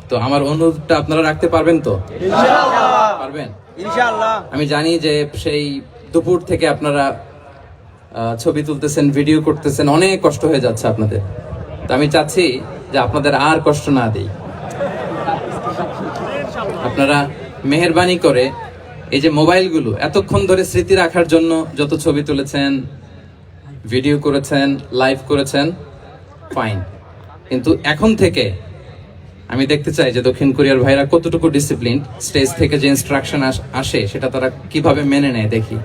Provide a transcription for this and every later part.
তো আমার অনুরোধটা আপনারা রাখতে পারবেন তো? ইনশাআল্লাহ পারবেন, ইনশাআল্লাহ। আমি জানি যে সেই দুপুর থেকে আপনারা ছবি তুলতেছেন, ভিডিও করতেছেন, অনেক কষ্ট হয়ে যাচ্ছে আপনাদের। তো আমি চাচ্ছি যে আপনাদের আর কষ্ট না দিই। আপনারা মেহেরবানি করে এই যে মোবাইলগুলো এতক্ষণ ধরে স্মৃতি রাখার জন্য যত ছবি তুলেছেন, ভিডিও করেছেন, লাইভ করেছেন, ফাইন, কিন্তু এখন থেকে আমি দেখতে চাই যে দক্ষিণ কোরিয়ার ভাইরা কতটুকু ডিসিপ্লিন, স্টেজ থেকে যে ইনস্ট্রাকশন আসে সেটা তারা কিভাবে মেনে নেয় দেখি।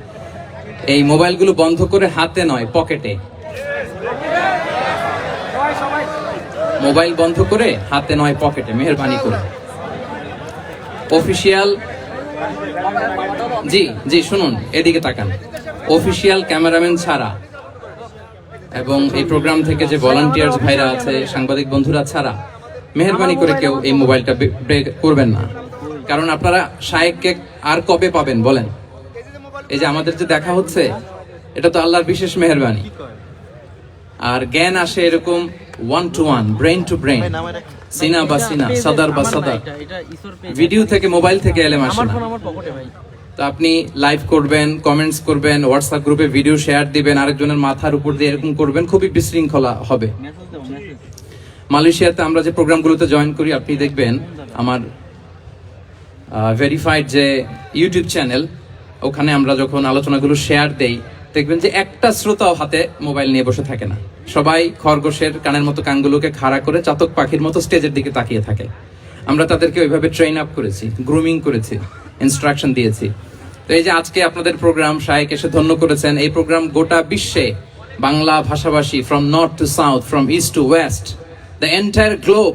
এই মোবাইলগুলো বন্ধ করে হাতে নয়, পকেটে। মোবাইল বন্ধ করে হাতে নয়, পকেটে, মেহেরবানি করে। অফিশিয়াল, জি জি শুনুন, এদিকে তাকান। অফিশিয়াল ক্যামেরাম্যান ছাড়া এবং এই প্রোগ্রাম থেকে যে ভলান্টিয়ার্স ভাইরা আছে, সাংবাদিক বন্ধুরা ছাড়া মেহেরবানি করে কেউ এই মোবাইলটা ব্রেক করবেন না। কারণ আপনারা শায়েককে আর কবে পাবেন বলেন? এই যে আমাদের যে দেখা হচ্ছে, এটা তো আল্লাহর বিশেষ মেহেরবানি। আর জ্ঞান আসে এরকম one to one, brain to brain, সিনা বা সিনা, সাদার বা সাদার। ভিডিও থেকে, মোবাইল থেকে এলেম আসে না। তো আপনি লাইভ করবেন, কমেন্টস করবেন, হোয়াটসঅ্যাপ গ্রুপে ভিডিও শেয়ার দিবেন, আরেকজনের মাথার উপর দিয়ে এরকম করবেন, খুবই বিশৃঙ্খলা হবে। মালয়েশিয়াতে আমরা যে প্রোগ্রামগুলোতে জয়েন করি, আপনি দেখবেন আমার ভেরিফাইড যে ইউটিউব চ্যানেল, ওখানে আমরা যখন আলোচনাগুলো শেয়ার দেই, দেখবেন যে একটা শ্রোতাও হাতে মোবাইল নিয়ে বসে থাকে না। সবাই খরগোশের কানের মতো কানগুলোকে খাড়া করে চাতক পাখির মতো স্টেজের দিকে তাকিয়ে থাকে। আমরা তাদেরকে ওইভাবে ট্রেন আপ করেছি, গ্রুমিং করেছি, ইনস্ট্রাকশন দিয়েছি। তো এই যে আজকে আপনাদের প্রোগ্রাম, শায়েক এসে ধন্য করেছেন, এই প্রোগ্রাম গোটা বিশ্বে বাংলা ভাষাভাষী, from north two south, from east two West, the entire globe,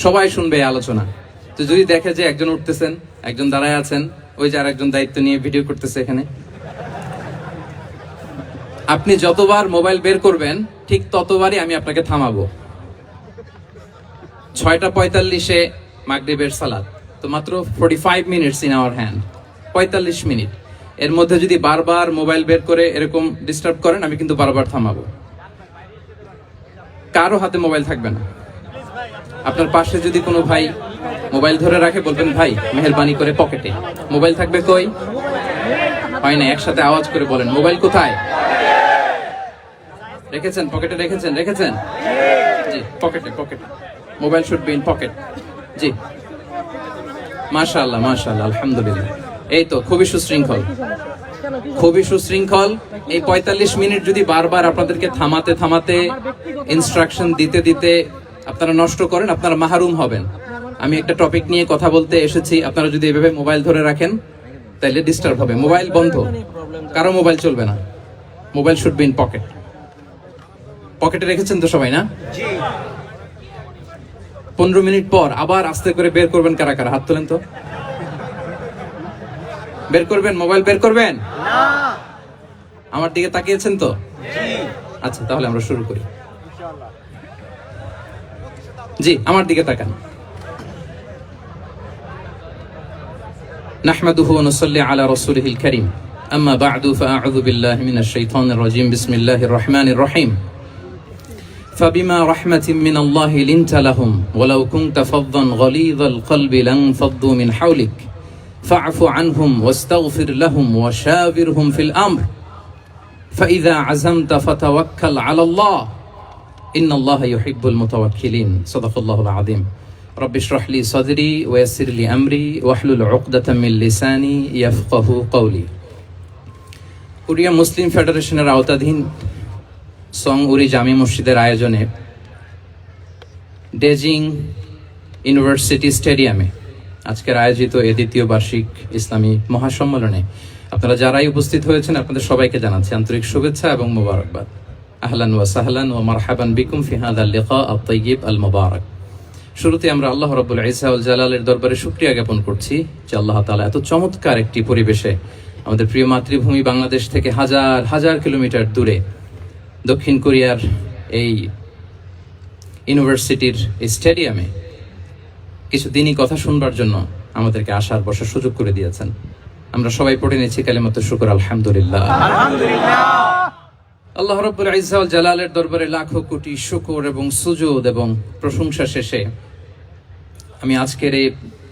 সবাই শুনবে এই আলোচনা। তো যদি দেখে যে একজন উঠতেছেন, একজন দাঁড়ায় আছেন, ওই যে আরেকজন দায়িত্ব নিয়ে ভিডিও করতেছে এখানে, আপনি যতবার মোবাইল বের করবেন ঠিক ততবারই আমি আপনাকে থামাবো। 6:45-এ মাগরিবের সালাত, তো মাত্র 45 minutes in our hand, 45 minute. এর মধ্যে যদি বারবার মোবাইল বের করে এরকম ডিস্টার্ব করেন, আমি কিন্তু বারবার থামাবো। কারো হাতে মোবাইল থাকবে না। আপনার পাশে যদি কোনো ভাই মোবাইল ধরে রাখে, বলবেন ভাই মেহেরবানি করে পকেটে। মোবাইল থাকবে কই? হয় না, একসাথে আওয়াজ করে বলেন, মোবাইল কোথায় রেখেছেন? পকেটে রেখেছেন? রেখেছেন? জি, পকেটে, পকেটে। Mobile should be in pocket. জি, মাশাআল্লাহ, মাশাআল্লাহ, আলহামদুলিল্লাহ। এই তো খুবই সুশৃঙ্খল, খুবই সুশৃঙ্খল। এই 45 মিনিট যদি বারবার আপনাদেরকে থামাতে থামাতে, ইনস্ট্রাকশন দিতে দিতে আপনারা নষ্ট করেন, আপনারা মাহরুম হবেন। আমি একটা টপিক নিয়ে কথা বলতে এসেছি, আপনারা যদি এভাবে মোবাইল ধরে রাখেন তাহলে ডিস্টার্ব হবে। মোবাইল বন্ধ, কারো মোবাইল চলবে না। Mobile should be in pocket. পকেটে রেখেছেন তো সবাই, না? 15 মিনিট পর আবার আস্তে করে বের করবেন। কারা কারা হাত তোলেন তো? বের করবেন, মোবাইল বের করবেন না। আমার দিকে তাকিয়েছেন তো? আচ্ছা, তাহলে আমরা শুরু করি। জি, আমার দিকে তাকান। নাহমাদুহু ওয়া নুসাল্লি আলা রাসূলিহিল কারীম, আম্মা বা'দু, ফাআউযু বিল্লাহি মিনাশ শাইতানির রাজীম, বিসমিল্লাহির রহমানির রহিম। فبما رحمة من الله لنت لهم ولو كنت فظا غليظ القلب لانفضوا من حولك فاعف عنهم واستغفر لهم وشاورهم في الأمر فإذا عزمت فتوكل على الله إن الله يحب المتوكلين صدق الله العظيم رب اشرح لي صدري ويسر لي أمري واحلل عقدة من لساني يفقه قولي। কোরিয়া মুসলিম ফেডারেশনের আওতাধীন সং উরি জামি মসজিদের আয়োজনে ডেজিং ইউনিভার্সিটি স্টেডিয়ামে আজকের আয়োজিত এই দ্বিতীয় বার্ষিক ইসলামী মহাসম্মেলনে আপনারা যারাই উপস্থিত হয়েছেন, আপনাদের সবাইকে জানাচ্ছি আন্তরিক শুভেচ্ছা এবং মোবারকবাদ। আহলান ওয়া সাহলান ওয়া মারহাবান বিকুম ফি হাযাল লিকা আত-তাইয়্যিব আল মুবারাক। শুরুতে আমরা আল্লাহ রাব্বুল ইজ্জা ওয়াল জালালের দরবারে শুকরিয়া জ্ঞাপন করছি যে আল্লাহ তাআলা এত চমৎকার একটি পরিবেশে আমাদের প্রিয় মাতৃভূমি বাংলাদেশ থেকে হাজার হাজার কিলোমিটার দূরে দক্ষিণ কোরিয়ার এই ইউনিভার্সিটির এই স্টেডিয়ামে কিছু দিনই কথা শুনবার জন্য আমাদেরকে আসার বসার সুযোগ করে দিয়েছেন। আমরা সবাই পড়ে নিয়েছি কালিমাতুশ শুকর, আলহামদুলিল্লাহ। আল্লাহ রাব্বুল ইজ্জা ওয়াল জালালের দরবারে লাখো কোটি শুকর এবং সুজুদ এবং প্রশংসা শেষে আমি আজকের এই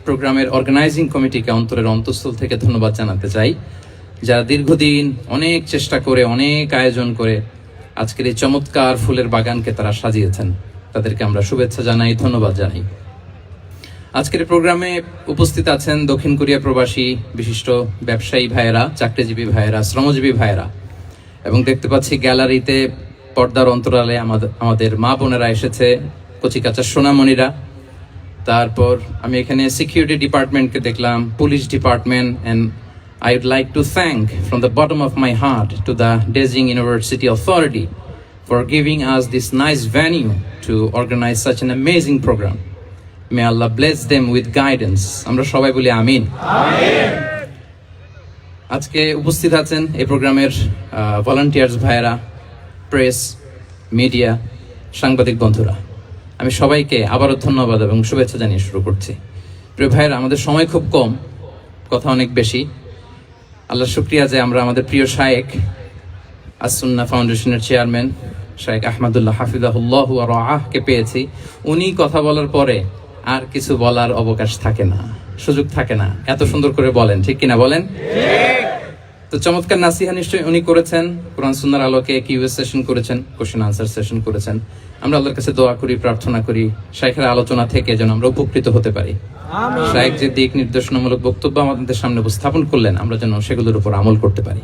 প্রোগ্রামের অর্গানাইজিং কমিটিকে অন্তরের অন্তঃস্থল থেকে ধন্যবাদ জানাতে চাই, যারা দীর্ঘদিন অনেক চেষ্টা করে, অনেক আয়োজন করে আজকের এই চমৎকার ফুলের বাগানকে তারা সাজিয়েছেন। তাদেরকে আমরা শুভেচ্ছা জানাই, ধন্যবাদ জানাই। আজকের প্রোগ্রামে উপস্থিত আছেন দক্ষিণ কোরিয়া প্রবাসী বিশিষ্ট ব্যবসায়ী ভাইয়েরা, চাকরিজীবী ভাইয়েরা, শ্রমজীবী ভাইয়েরা, এবং দেখতে পাচ্ছি গ্যালারিতে পর্দার অন্তরালে আমাদের মা বোনেরা এসেছে, কচিকাচা সোনামণিরা। তারপর আমি এখানে সিকিউরিটি ডিপার্টমেন্টকে দেখলাম, police department, and I would like to thank from the bottom of my heart to the Daejeon University Authority for giving us this nice venue to organize such an amazing program. May Allah bless them with guidance. আমরা সবাই বলি আমিন। আজকে উপস্থিত আছেন এই প্রোগ্রামের volunteers ভাইয়েরা, press, media, সাংবাদিক বন্ধুরা। আমি সবাইকে আবারও ধন্যবাদ এবং শুভেচ্ছা জানিয়ে শুরু করছি। প্রিয় ভাইয়েরা, আমাদের সময় খুব কম, কথা অনেক বেশি। আল্লাহ শুকরিয়া যে আমরা আমাদের প্রিয় শায়েখ আস-সুন্নাহ ফাউন্ডেশনের চেয়ারম্যান শায়েখ আহমদুল্লাহ হাফিজাহুল্লাহ ওয়া রাআহকে পেয়েছি। উনি কথা বলার পরে আর কিছু বলার অবকাশ থাকে না, সুযোগ থাকে না। এত সুন্দর করে বলেন, ঠিক কিনা বলেন? তো চমৎকার নাসিহা নিশ্চয়ই উনি করেছেন, কোরআন সুন্নাহর আলোকে কিউএস সেশন করেছেন, কোশ্চেন আনসার সেশন করেছেন। আমরা আল্লাহর কাছে দোয়া করি, প্রার্থনা করি শায়েখের আলোচনা থেকে যেন আমরা উপকৃত হতে পারি। শায়েখ যে দিক নির্দেশনামূলক বক্তব্য আমাদের সামনে উপস্থাপন করলেন, আমরা যেন সেগুলোর উপর আমল করতে পারি।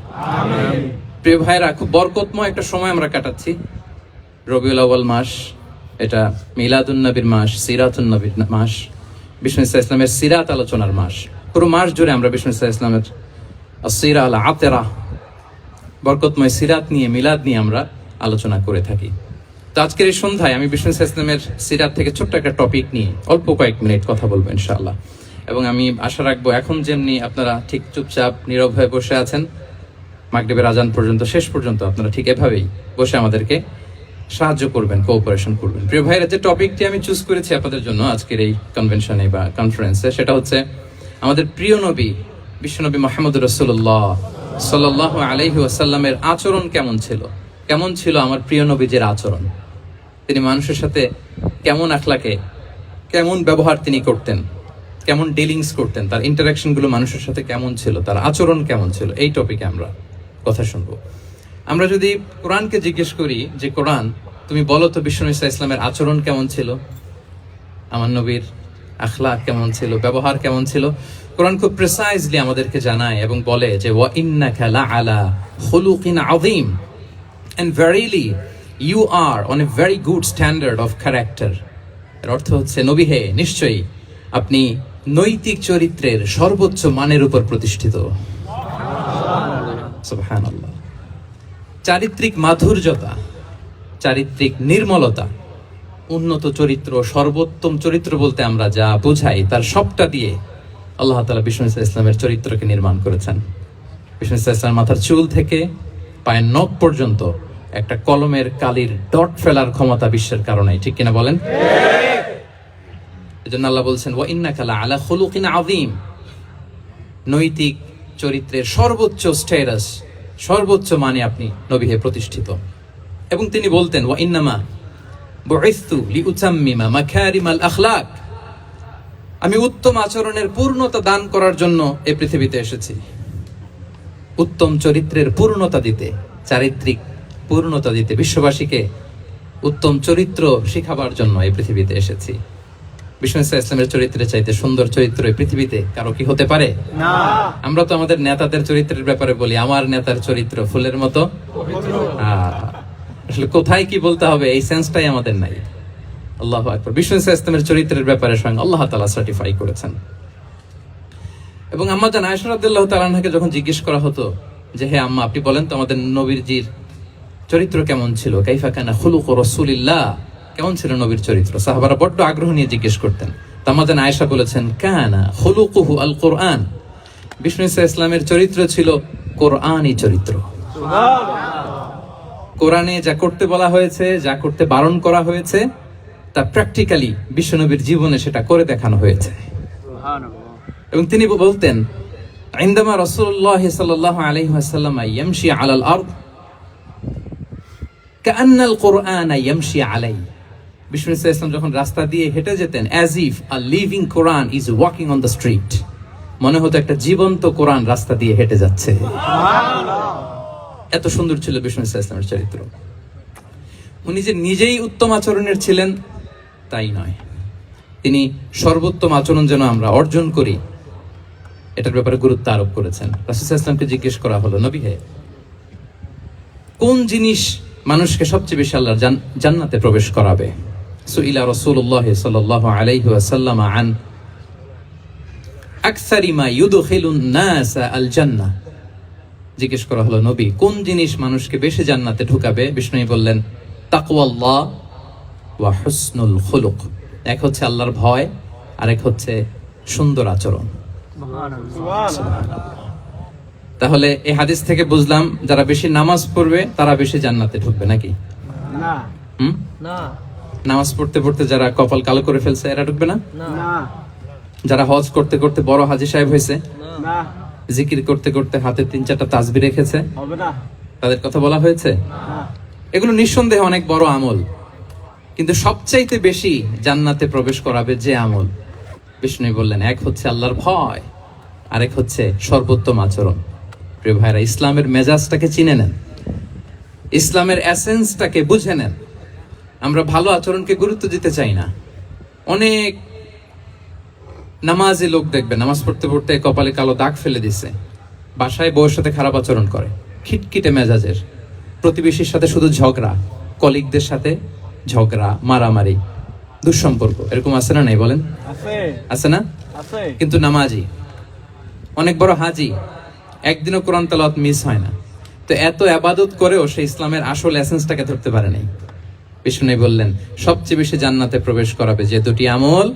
প্রিয় ভাইরা, খুব বরকতময় একটা সময় আমরা কাটাচ্ছি। রবিউল আউয়াল মাস, এটা মিলাদুন নবীর মাস, সিরাতুন নবীর মাস, বিষ্ণু ইসা ইসলামের সিরাত আলোচনার মাস। পুরো মাস জুড়ে আমরা বিষ্ণু ইসা ইসলামের আসিরা আল আতেরা, বরকতময় সিরাত নিয়ে, মিলাদ নিয়ে আমরা আলোচনা করে থাকি। তো আজকের এই সন্ধ্যায় আমি বিষ্ণু ইসা ইসলামের সিরাত থেকে ছোট্ট একটা টপিক নিয়ে অল্প কয়েক মিনিট কথা বলবো ইনশাআল্লাহ। এবং আমি আশা রাখবো এখন যেমনি আপনারা ঠিক চুপচাপ নীরব হয়ে বসে আছেন মাগরিবের আজান পর্যন্ত, শেষ পর্যন্ত আপনারা ঠিক এভাবেই বসে আমাদেরকে সাহায্য করবেন, কোঅপারেশন করবেন। প্রিয় ভাইরা, যে টপিকটি আমি চুজ করেছি আপনাদের জন্য আজকের এই কনভেনশনে বা কনফারেন্সে, সেটা হচ্ছে আমাদের প্রিয় নবী বিশ্বনবী মুহাম্মদ রাসূলুল্লাহ সাল্লাল্লাহু আলাইহি ওয়াসাল্লামের আচরণ কেমন ছিল। কেমন ছিল আমার প্রিয় নবীজির আচরণ? তিনি মানুষের সাথে কেমন আখলাকে, কেমন ব্যবহার তিনি করতেন, কেমন ডিলিংস করতেন, তার ইন্টারাকশনগুলো মানুষের সাথে কেমন ছিল, তার আচরণ কেমন ছিল, এই টপিকে আমরা কথা শুনবো। আমরা যদি কোরআনকে জিজ্ঞেস করি যে কোরআন, তুমি বলো তো বিষ্ণু ইসা ইসলামের আচরণ কেমন ছিল, আমার নবীর আখলাক কেমন ছিল, ব্যবহার কেমন ছিল, কোরআন খুব প্রিসাইজলি আমাদেরকে জানায় এবং বলে যে ওয়া ইন্নাকা লাআলা খুলুকিন আযীম, and verily you are on a very good standard of character. এর অর্থ হচ্ছে, নবী হে, নিশ্চয়ই আপনি নৈতিক চরিত্রের সর্বোচ্চ মানের উপর প্রতিষ্ঠিত। সুবহানাল্লাহ। চারিত্রিক মাধুর্যতা, চারিত্রিক নির্মলতা, উন্নত চরিত্র, সর্বোত্তম চরিত্র বলতে আমরা যা বোঝাই তার সবটা দিয়ে আল্লাহ তাআলা বিষ্ণু ইসা ইসলামের চরিত্রকে নির্মাণ করেছেন। বিষ্ণু ইসা ইসলাম মাথার চুল থেকে পায়ের নখ পর্যন্ত একটা কলমের কালির ডট ফেলার ক্ষমতা বিশ্বের কারণে, ঠিক কিনা বলেন? এজন্য আল্লাহ বলছেন ওয়া ইন্নাকা লাআলা খুলুকিন আযীম, নৈতিক চরিত্রের সর্বোচ্চ স্ট্যাটাস, সর্বোচ্চ মানে আপনি নবী হে প্রতিষ্ঠিত। এবং তিনি বলতেন ওয়া ইন্নামা বুইসতু লিউতাম্মিমা মাকারিমাল আখলাক, আমি উত্তম আচরণের পূর্ণতা দান করার জন্য এই পৃথিবীতে এসেছি। উত্তম চরিত্রের পূর্ণতা দিতে, চারিত্রিক পূর্ণতা দিতে, বিশ্ববাসীকে উত্তম চরিত্র শিখাবার জন্য এই পৃথিবীতে এসেছি। বিষ্ণু ইসা ইসলামের চরিত্রের চাইতে সুন্দর চরিত্র এই পৃথিবীতে কারো কি হতে পারে? না। আমরা তো আমাদের নেতাদের চরিত্রের ব্যাপারে বলি, আমার নেতার চরিত্র ফুলের মতো। আসলে কোথায় কি বলতে হবে এই সেন্সটাই আমাদের নাই। আল্লাহু আকবার। বিষ্ণু ইসা ইসলামের চরিত্রের ব্যাপারে স্বয়ং আল্লাহ তাআলা সার্টিফাই করেছেন। এবং আম্মা জান আয়েশা রাদিয়াল্লাহু তাআলা আনহাকে যখন জিজ্ঞেস করা হতো যে হে আম্মা, আপনি বলেন তো আমাদের নবীজির চরিত্র কেমন ছিল, কাইফা কানা খুলুকু রাসূলিল্লাহ, কেমন ছিল নবীর চরিত্র, সাহাবারা বড্ড আগ্রহ নিয়ে জিজ্ঞেস করতেন। আম্মা জান আয়েশা বলেছেন কানা খুলুকুহু আল কোরআন, বিষ্ণু ইসা ইসলামের চরিত্র ছিল কোরআনী চরিত্র। কোরআনে যা করতে বলা হয়েছে, যা করতে বারণ করা হয়েছে, তা প্র্যাকটিক্যালি বিশ্বনবীর জীবনে সেটা করে দেখানো হয়েছে। এবং তিনি বলতেন ইনদামা রাসূলুল্লাহ সাল্লাল্লাহু আলাইহি ওয়াসাল্লাম ইয়ামশি আলাল আরদ কাআন্নাল কুরআন ইয়ামশি আলাইহি, বিষ্ণু ইসলাম যখন রাস্তা দিয়ে হেঁটে যেতেন, as if a living Quran is walking on the street, মনে হতো একটা জীবন্ত কোরআন রাস্তা দিয়ে হেঁটে যাচ্ছে। এত সুন্দর ছিল বিষ্ণু ইসলামের চরিত্র। উনি যে নিজেই উত্তম আচরণের ছিলেন তাই নয়, তিনি সর্বোত্তম আচরণ যেন আমরা অর্জন করি এটার ব্যাপারে গুরুত্ব আরোপ করেছেন। রাসূল সাল্লাল্লাহু আলাইহি ওয়াসাল্লামকে জিজ্ঞেস করা হলো, নবী হে, কোন জিনিস মানুষকে সবচেয়ে বেশি আল্লাহর জান্নাতে প্রবেশ করাবে? সুইলা রাসূলুল্লাহ সাল্লাল্লাহু আলাইহি ওয়াসাল্লাম আন আকসারি মা ইউদখিলুন নাস আল জান্নাহ। জিজ্ঞেস করা হলো, নবী কোন জিনিস মানুষকে বেশি জান্নাতে ঢুকাবে? বিষ্ণু বললেন, তাকওয়াল্লাহ ওয়া হুসনুল খুলুক। এক হচ্ছে আল্লাহর ভয়, আর এক হচ্ছে সুন্দর আচরণ। তাহলে এই হাদিস থেকে বুঝলাম যারা বেশি নামাজ পড়বে তারা বেশি জান্নাতে ঢুকবে নাকি? না। নামাজ পড়তে পড়তে যারা কপাল কালো করে ফেলছে এরা ঢুকবে না? যারা হজ করতে করতে বড় হাজী সাহেব হয়েছে, জিকির করতে করতে হাতে 3-4টা তাসবিহ রেখেছে, তাদের কথা বলা হয়েছে? এগুলো নিঃসন্দেহে অনেক বড় আমল, কিন্তু সবচাইতে বেশি জান্নাতে প্রবেশ করাবে যে আমল, বিষ্ণু বললেন এক হচ্ছে আল্লাহর ভয়, আরেক হচ্ছে সর্বোত্তম আচরণ। প্রিয় ভাইরা, ইসলামের মেজাজটাকে চিনে নেন, ইসলামের এসেন্সটাকে বুঝে নেন। আমরা ভালো আচরণকে গুরুত্ব দিতে চাই না। অনেক নামাজি লোক দেখবে নামাজ পড়তে পড়তে কপালে কালো দাগ ফেলে দিছে, বাসায় বউয়ের সাথে খারাপ আচরণ করে, খিটখিটে মেজাজের, প্রতিবেশীর সাথে শুধু ঝগড়া, কলিগদের সাথে ঝগড়া, মারামারি, দুঃসম্পর্ক, এরকম আছে না? নাই বলেন, আছে না? কিন্তু নামাজি, অনেক বড় হাজি, একদিনও কোরআন তেলাওয়াত মিস হয় না, তো এত ইবাদত করেও সে ইসলামের আসল এসেন্সটাকে ধরতে পারে নাই। বিষ্ণু বললেন সবচেয়ে বেশি জান্নাতে প্রবেশ করাবে যে দুটি আমল,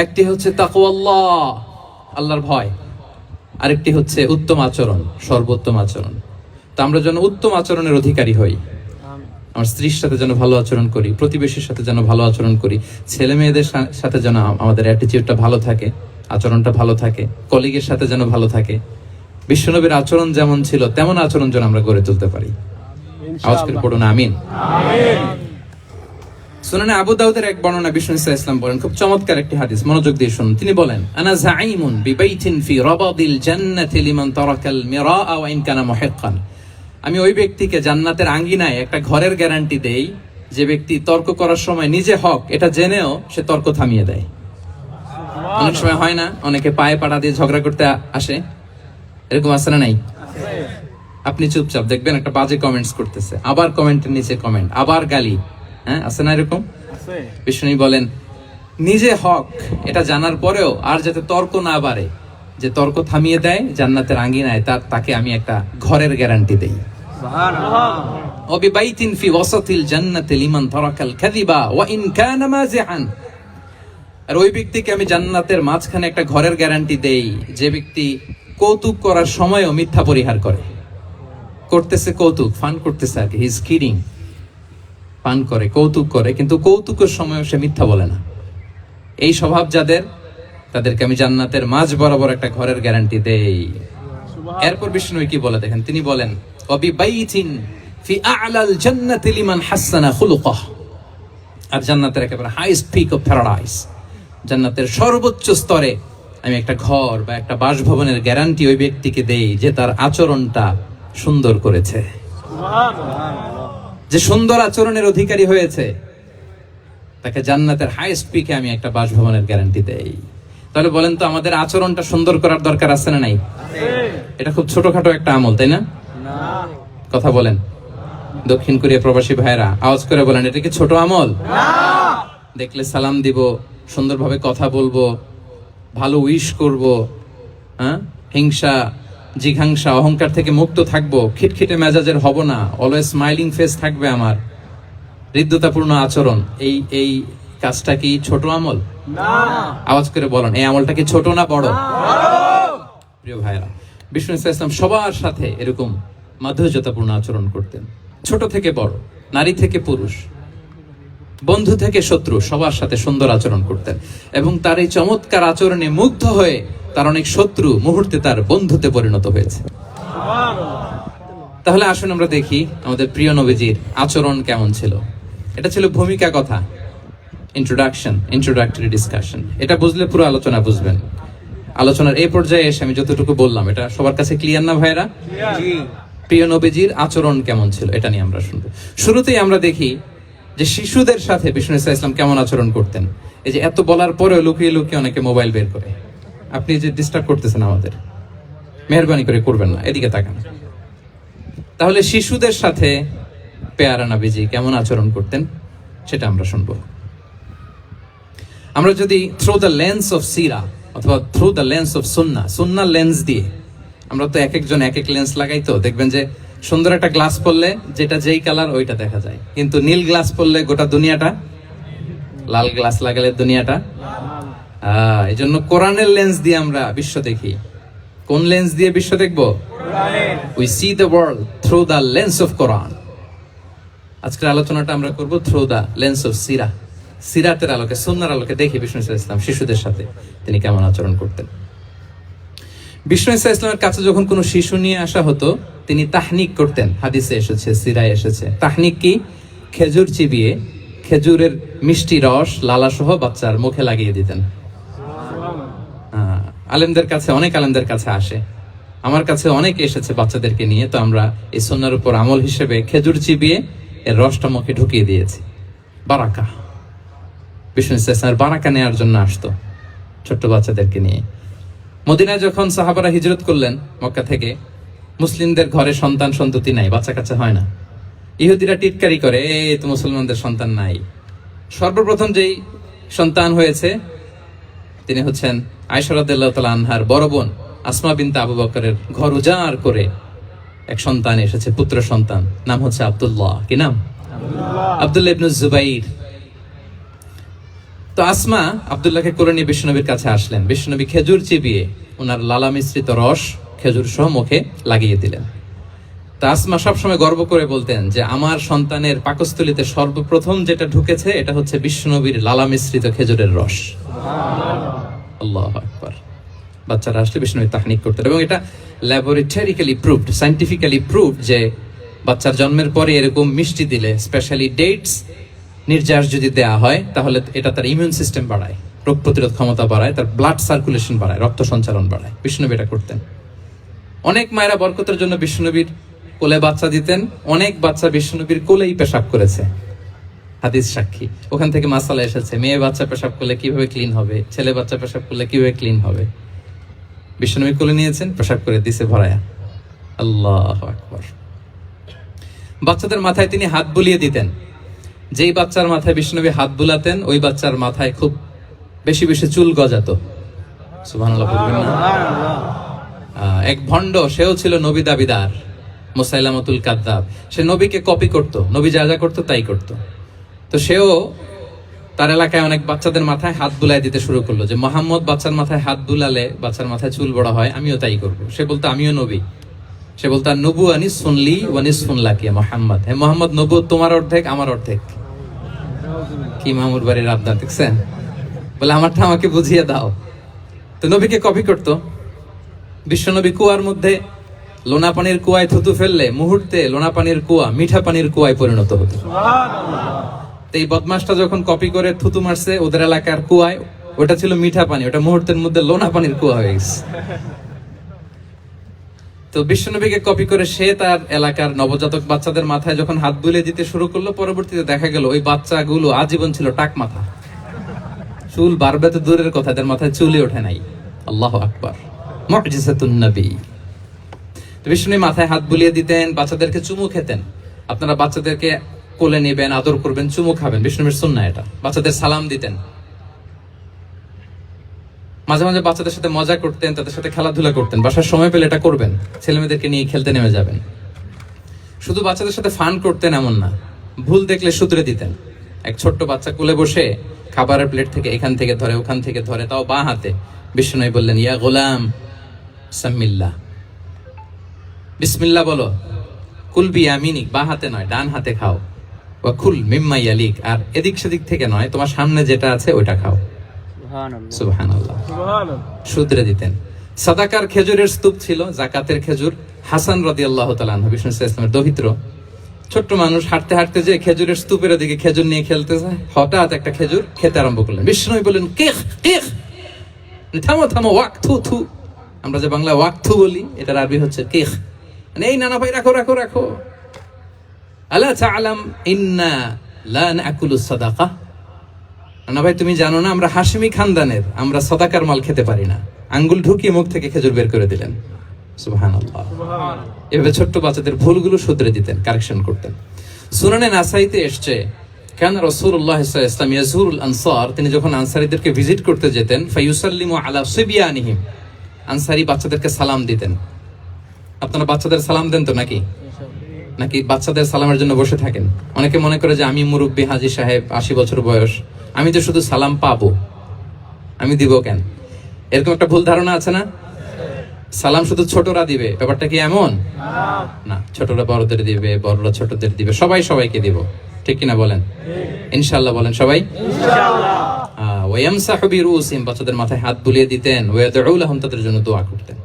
একটি হচ্ছে তাকওয়াল্লাহ, আল্লাহর ভয়, আরেকটি হচ্ছে উত্তম আচরণ, সর্বোত্তম আচরণ। তো আমরা যেন উত্তম আচরণের অধিকারী হই, আমার স্ত্রীর সাথে যেন ভালো আচরণ করি, প্রতিবেশীর সাথে যেন ভালো আচরণ করি, ছেলে মেয়েদের সাথে যেন আমাদের অ্যাটিটিউডটা ভালো থাকে, আচরণটা ভালো থাকে, কলিগের সাথে যেন ভালো থাকে। বিশ্বনবীর আচরণ যেমন ছিল তেমন আচরণ যেন আমরা গড়ে তুলতে পারি। আওয়াজ করে পড়ুন আমিন। সুনানে আবু দাউদের এক বর্ণনা বিষ্ণু ইসলাম বলেন, খুব চমৎকার একটি হাদিস, মনোযোগ দিয়ে শুনুন। তিনি বলেন, আনা যাঈমুন বিবাইতিন ফি রাবাদিল জান্নাতি লিমান তারাকাল মিরাআ ওয়া ইন কানা মুহিক্কান। আমি ওই ব্যক্তিকে জান্নাতের আঙ্গিনায় একটা ঘরের গ্যারান্টি দেই যে ব্যক্তি তর্ক করার সময় নিজে হক এটা জেনেও সে তর্ক থামিয়ে দেয়। অনেক সময় হয় না, অনেকে পায়ে পাড়া দিয়ে ঝগড়া করতে আসে, এরকম আছে না নাই? আপনি চুপচাপ দেখবেন একটা বাজে কমেন্টস করতেছে, আবার কমেন্টের নিচে কমেন্ট, আবার গালি, হ্যাঁ আছে না এরকম? বিষ্ণু বলেন নিজে হক এটা জানার পরেও আর যাতে তর্ক না বাড়ে, যে তর্ক থামিয়ে দেয় জান্নাতের আঙ্গিনায়, তাকে আমি একটা ঘরের গ্যারান্টি দেই। সুবহানাল্লাহ। ওয়াবিবাইতিন ফি ওয়াসাতিল জান্নাতি লিমান তারাকাল কাযিবা ওয়া ইন কানা মাযিআন। আর ওই ব্যক্তিকে আমি জান্নাতের মাঝখানে একটা ঘরের গ্যারান্টি দেই যে ব্যক্তি কৌতুক করার সময়ও মিথ্যা পরিহার করে। করতেছে কৌতুক, ফান করতেছে আর কি, হি ইজ কিডিং, ফান করে, কৌতুক করে, কিন্তু কৌতুকের সময়ও সে মিথ্যা বলে না। এই স্বভাব যাদের, তাদেরকে আমি জান্নাতের মাঝ বরাবর একটা ঘরের গ্যারান্টি দেই। এরপর বিষ্ণু কি বলে দেখেন, তিনি বলেন ওয়াবিবাইতিন ফি আ'লাল জান্নাতি লিমান হাসানা খুলুকাহ। আর জান্নাতের একেবারে হাইস্ট পিক অফ প্যারাডাইস, জান্নাতের সর্বোচ্চ স্তরে আমি একটা ঘর বা একটা বাসভবনের গ্যারান্টি ওই ব্যক্তিকে দেই যে তার আচরণটা সুন্দর করেছে, যে সুন্দর আচরণের অধিকারী হয়েছে, তাকে জান্নাতের হাইস্ট পিকে আমি একটা বাসভবনের গ্যারান্টি দেই। তাহলে বলেন তো আমাদের আচরণটা সুন্দর করার দরকার আছে না নাই? এটা খুব ছোটখাটো একটা আমল, তাই না? কথা বলেন দক্ষিণ কোরিয়া প্রবাসী ভাইরা, আওয়াজ করে বলেন এটা কি ছোট আমল? দেখলে সালাম দিব, সুন্দরভাবে কথা বলবো, ভালো উইশ করব, হ্যাঁ, হিংসা জিঘাংসা অহংকার থেকে মুক্ত থাকবো, খিটখিটে মেজাজের হব না, অলওয়েজ স্মাইলিং ফেস থাকবে আমার, হৃদ্যতাপূর্ণ আচরণ। এই কাজটা কি ছোট আমল? না। আওয়াজ করে বলেন এই আমলটা কি ছোট না বড়? প্রিয় ভাইরা, বিষ্ণু ইসলাম সবার সাথে এরকম মাধুর্যতাপূর্ণ আচরণ করতেন, ছোট থেকে বড়, নারী থেকে পুরুষ, বন্ধু থেকে শত্রু, সবার সাথে সুন্দর আচরণ করতেন। এবং তার এই চমৎকার আচরণে মুগ্ধ হয়ে তার অনেক শত্রু মুহূর্তে তার বন্ধুতে পরিণত হয়েছে। তাহলে আসুন আমরা দেখি আমাদের প্রিয় নবীজির আচরণ কেমন ছিল। এটা ছিল ভূমিকা কথা। Introductory discussion. এটা বুঝলে পুরো আলোচনা বুঝবেন। আলোচনার এই পর্যায়ে এসে আমি যতটুকু বললাম এটা সবার কাছে ক্লিয়ার না ভাইরা? প্রিয় নবীজির আচরণ কেমন ছিল এটা নিয়ে আমরা শুনবো। শুরুতেই আমরা দেখি যে শিশুদের সাথে বিষ্ণু ইসলাম কেমন আচরণ করতেন। এই যে এত বলার পরেও লুকিয়ে লুকিয়ে অনেকে মোবাইল বের করে, আপনি যে ডিস্টার্ব করতেছেন আমাদের, মেহরবানি করে করবেন না, এদিকে তাকান। তাহলে শিশুদের সাথে পেয়ারা নবীজি কেমন আচরণ করতেন সেটা আমরা শুনবো। আমরা যদি থ্রু দ্য লেন্স অফ সিরা অথবা through the lens of Sunnah lens দিয়ে, আমরা তো এক একজন এক এক লেন্স লাগাই, তো দেখবেন যে সুন্দর একটা গ্লাস পরলে যেটা যেই কালার ওইটা দেখা যায়, কিন্তু নীল গ্লাস পরলে গোটা দুনিয়াটা, লাল গ্লাস লাগালে দুনিয়াটা। এই জন্য কোরআনের লেন্স দিয়ে আমরা বিশ্ব দেখি। কোন লেন্স দিয়ে বিশ্ব দেখবো? We see the world through the lens of Quran. আজকের আলোচনাটা আমরা করব থ্রু দ্য লেন্স অফ সিরাতের আলোকে, সুন্নাহর আলোকে দেখি বিষ্ণু ইসলাম শিশুদের সাথে তিনি কেমন আচরণ করতেন। বিষ্ণু ইসলামের কাছে যখন কোনো শিশু নিয়ে আসা হতো তিনি তাহনিক করতেন। হাদিসে এসেছে, সিরায় এসেছে। তাহনিক কি? খেজুর চিবিয়ে খেজুরের মিষ্টি রস লালা সহ বাচ্চার মুখে লাগিয়ে দিতেন। আলেমদের কাছে, অনেক আলেমদের কাছে আসে, আমার কাছে অনেক এসেছে বাচ্চাদেরকে নিয়ে, তো আমরা এই সুন্নাহর উপর আমল হিসেবে খেজুর চিবিয়ে এর রসটা মুখে ঢুকিয়ে দিয়েছি। বারাকা, বিষ্ণু ইসলামের বারাকা নেওয়ার জন্য আসতো ছোট্ট বাচ্চাদেরকে নিয়ে। মদিনায় যখন সাহাবারা হিজরত করলেন মক্কা থেকে, মুসলিমদের ঘরে সন্তান সন্ততি নাই, বাচ্চা কাচ্চা হয় না। ইহুদিরা টিটকারি করে, এই তো মুসলমানদের সন্তান নাই। সর্বপ্রথম যেই সন্তান হয়েছে তিনি হচ্ছেন আয়েশা রাদিয়াল্লাহু তাআলা আনহার বড় বোন আসমা বিনতে আবু বকরের ঘর উজাড় করে এক সন্তান এসেছে, পুত্র সন্তান, নাম হচ্ছে আব্দুল্লাহ। কি নাম? আব্দুল্লাহ ইবনে জুবাইর। তো আসমা আব্দুল্লাহকে কোলে নিয়ে বিশ্বনবীর কাছে আসলেন। বিশ্বনবী খেজুর চিবিয়ে ওনার লালা মিশ্রিত রস খেজুর সহ মুখে লাগিয়ে দিলেন। তা আসমা সবসময় গর্ব করে বলতেন যে আমার সন্তানের পাকস্থলীতে সর্বপ্রথম যেটা ঢুকেছে এটা হচ্ছে বিশ্বনবীর লালা মিশ্রিত খেজুরের রস। আল্লাহু আকবার। বাচ্চারা আসলে বিষ্ণুনবী তাহনিক করতেন, এবং এটা ল্যাবরেটরিক্যালি প্রুভড, সায়েন্টিফিক্যালি প্রুভড যে বাচ্চার জন্মের পরে এরকম মিষ্টি দিলে, স্পেশালি ডেটস নির্যাস যদি দেয়া হয়, তাহলে এটা তার ইমিউন সিস্টেম বাড়ায়, রোগ প্রতিরোধ ক্ষমতা বাড়ায়, তার ব্লাড সার্কুলেশন বাড়ায়, রক্ত সঞ্চালন বাড়ায়। বিষ্ণুনবী এটা করতেন। অনেক মায়েরা বরকতের জন্য বিষ্ণুনবীর কোলে বাচ্চা দিতেন। অনেক বাচ্চা বিষ্ণুনবীর কোলেই পেশাব করেছে, হাদিস সাক্ষী। ওখান থেকে মাসালা এসেছে, মেয়ে বাচ্চা পেশাব করলে কিভাবে ক্লিন হবে, ছেলে বাচ্চা পেশাব করলে কিভাবে ক্লিন হবে। বিষ্ণুনবী কোলে নিয়েছেন, পেশাব করে দিছে ভরায়া। আল্লাহু আকবার। বাচ্চাদের মাথায় তিনি হাত বুলিয়ে দিতেন। যেই বাচ্চার মাথায় বিষ্ণুনবী হাত বুলাতেন ওই বাচ্চার মাথায় খুব বেশি বেশি চুল গজাতো। সুবহানাল্লাহ বলবেন না? এক ভণ্ড, সেও ছিল নবী দাবিদার, মুসাইলামাতুল কাযযাব। সে নবীকে কপি করত, নবী যা যা করতো তাই করত। তো সেও তার এলাকায় অনেক বাচ্চাদের মাথায় হাত বুলাই দিতে শুরু করলো, যে মুহাম্মদ বাচ্চার মাথায় হাত বুলালে বাচ্চার মাথায় চুল বড় হয়, আমিও তাই করব। সে বলতো আমিও নবী। সে বলতো নবু আনিস শুনলি ওয়ানিস শুনলাকি মুহাম্মদ, হে মুহাম্মদ, নবু তোমার অর্ধেক আমার অর্ধেক। কি মামুর বাড়ির আবদার দেখছেন? বলে আমারটা আমাকে বুঝিয়ে দাও। তো নবীকে কপি করত। বিশ্বনবী কুয়ার মধ্যে লোনা পানির কুয়ায় থুতু ফেললে মুহূর্তে লোনা পানির কুয়া মিঠা পানির কুয়ায় পরিণত হতো। এই বদমাসটা যখন কপি করে থুতু মারছে ওদের এলাকার কুয়ায়, ওটা ছিল মিঠা পানি, ওটা মুহূর্তের মধ্যে লোনা পানির কুয়া হয়ে গেছে। তো বিশ্বনবীকে কপি করে সে তার এলাকার নবজাতক বাচ্চাদের মাথায় যখন হাত বুলিয়ে দিতে শুরু করলো, পরবর্তীতে দেখা গেল ওই বাচ্চাগুলো আজীবন ছিল টাক মাথা। চুল বাড়বে তো দূরের কথা, এদের মাথায় চুলই ওঠে নাই। আল্লাহু আকবার। মুজিজাতুন নবী। তো বিষ্ণু মাথায় হাত বুলিয়ে দিতেন, বাচ্চাদেরকে চুমু খেতেন। আপনারা বাচ্চাদেরকে কোলে নেবেন, আদর করবেন, চুমু খাবেন, বিষ্ণুর সুন্নাহ এটা। বাচ্চাদের সালাম দিতেন। মাঝে মাঝে বাচ্চাদের সাথে মজা করতেন, তাদের সাথে খেলাধুলা করতেন। বাসার সময় পেলে এটা করবেন, ছেলেমেয়েদেরকে নিয়ে খেলতে নেমে যাবেন। শুধু বাচ্চাদের সাথে ফান করতেন এমন না, ভুল দেখলে শুধরে দিতেন। এক ছোট্ট বাচ্চা কোলে বসে খাবারের প্লেট থেকে এখান থেকে ধরে ওখান থেকে ধরে, তাও বাঁ হাতে। বিষ্ণু বললেন, ইয়া গোলাম সাম্মিল্লাহ, বিসমিল্লাহ বলো। কুলবি আমিনিক, বাঁ হাতে নয় ডান হাতে খাও। ওয়া কুল মিম্মা ইয়ালিক, আর এদিক সেদিক থেকে নয়, তোমার সামনে যেটা আছে ওইটা খাও। সুবহানাল্লাহ। শুধরে দিতেন। সাদাকার খেজুরের স্তূপ ছিল, যাকাতের খেজুর। হাসান রাদিয়াল্লাহু তাআলা আনহু, বিষ্ণু ইসলামের দৌহিত্র, ছোট্ট মানুষ হাঁটতে হাঁটতে যে খেজুরের স্তূপের দিকে খেজুর নিয়ে খেলতে যায়, হঠাৎ একটা খেজুর খেতে আরম্ভ করলেন। বিষ্ণু বললেন, কেখ কেখ, থামো থামো, ওয়াক থু থু। আমরা যে বাংলা ওয়াক থু বলি, এটার আরবি হচ্ছে কেখ। মানে এই নানা ভাই রাখো রাখো রাখো। আলা তাআলাম ইন্না লা নাকুলু সাদাকা। নানা ভাই তুমি জানো না আমরা হাশিমি খানদানের, আমরা সাদাকার মাল খেতে পারি না। আঙ্গুল ঢুকিয়ে মুখ থেকে খেজুর বের করে দিলেন। সুবহানাল্লাহ। এভাবে ছোট্ট বাচ্চাদের ভুলগুলো শুধরে দিতেন, কারেকশন করতেন। সুনানে নাসাইতে এসছে, কান রাসূলুল্লাহ সাল্লাল্লাহু আলাইহি ওয়াসাল্লাম ইয়াজুরুল আনসার, তিনি যখন আনসারীদেরকে ভিজিট করতে যেতেন, ফায়ুসাল্লিমু আলা সিবিয়ানিহিম, আনসারী বাচ্চাদেরকে সালাম দিতেন। আপনারা বাচ্চাদের সালাম দেন তো নাকি? নাকি বাচ্চাদের সালামের জন্য বসে থাকেন? অনেকে মনে করে যে আমি মুরব্বী হাজী সাহেব, 80 বছর বয়স, আমি তো শুধু সালাম পাবো, আমি দিব কেন? এরকম একটা ভুল ধারণা আছে না? সালাম শুধু ছোটরা দিবে, ব্যাপারটা কি এমন না? ছোটরা বড়দের দিবে, বড়রা ছোটদের দিবে, সবাই সবাইকে দিব, ঠিক কিনা বলেন? ইনশাআল্লাহ বলেন সবাই ইনশাআল্লাহ। ওয়ায়ামসাহু বিরুসিহিম, বাচ্চাদের মাথায় হাত বুলিয়ে দিতেন। ওয়ায়াদউ লাহুম, তাদের জন্য দোয়া করতেন।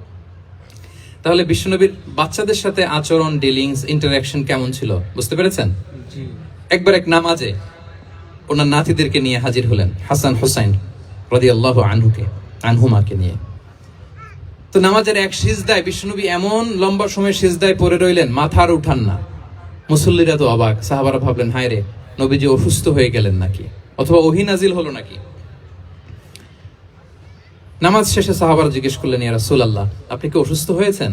তাহলে বিশ্বনবীর বাচ্চাদের সাথে আচরণ, ডিলিংস, ইন্টারঅ্যাকশন কেমন ছিল বুঝতে পেরেছেন? একবার এক নামাজে ওনার নাতিদেরকে নিয়ে হাজির হলেন, হাসান হুসাইন রাদিয়াল্লাহু আনহুমাকে নিয়ে। তো নামাজের এক সিজদায় বিশ্বনবী এমন লম্বা সময় সিজদায় পড়ে রইলেন, মাথা আর উঠান না। মুসল্লিরা তো অবাক, সাহাবারা ভাবলেন হায় রে, নবীজি অসুস্থ হয়ে গেলেন নাকি, অথবা ওহী নাজিল হলো নাকি। নামাজ শেষে সাহাবারা জিজ্ঞেস করলেন, ইয়া রাসূলুল্লাহ, আপনি কি অসুস্থ হয়েছেন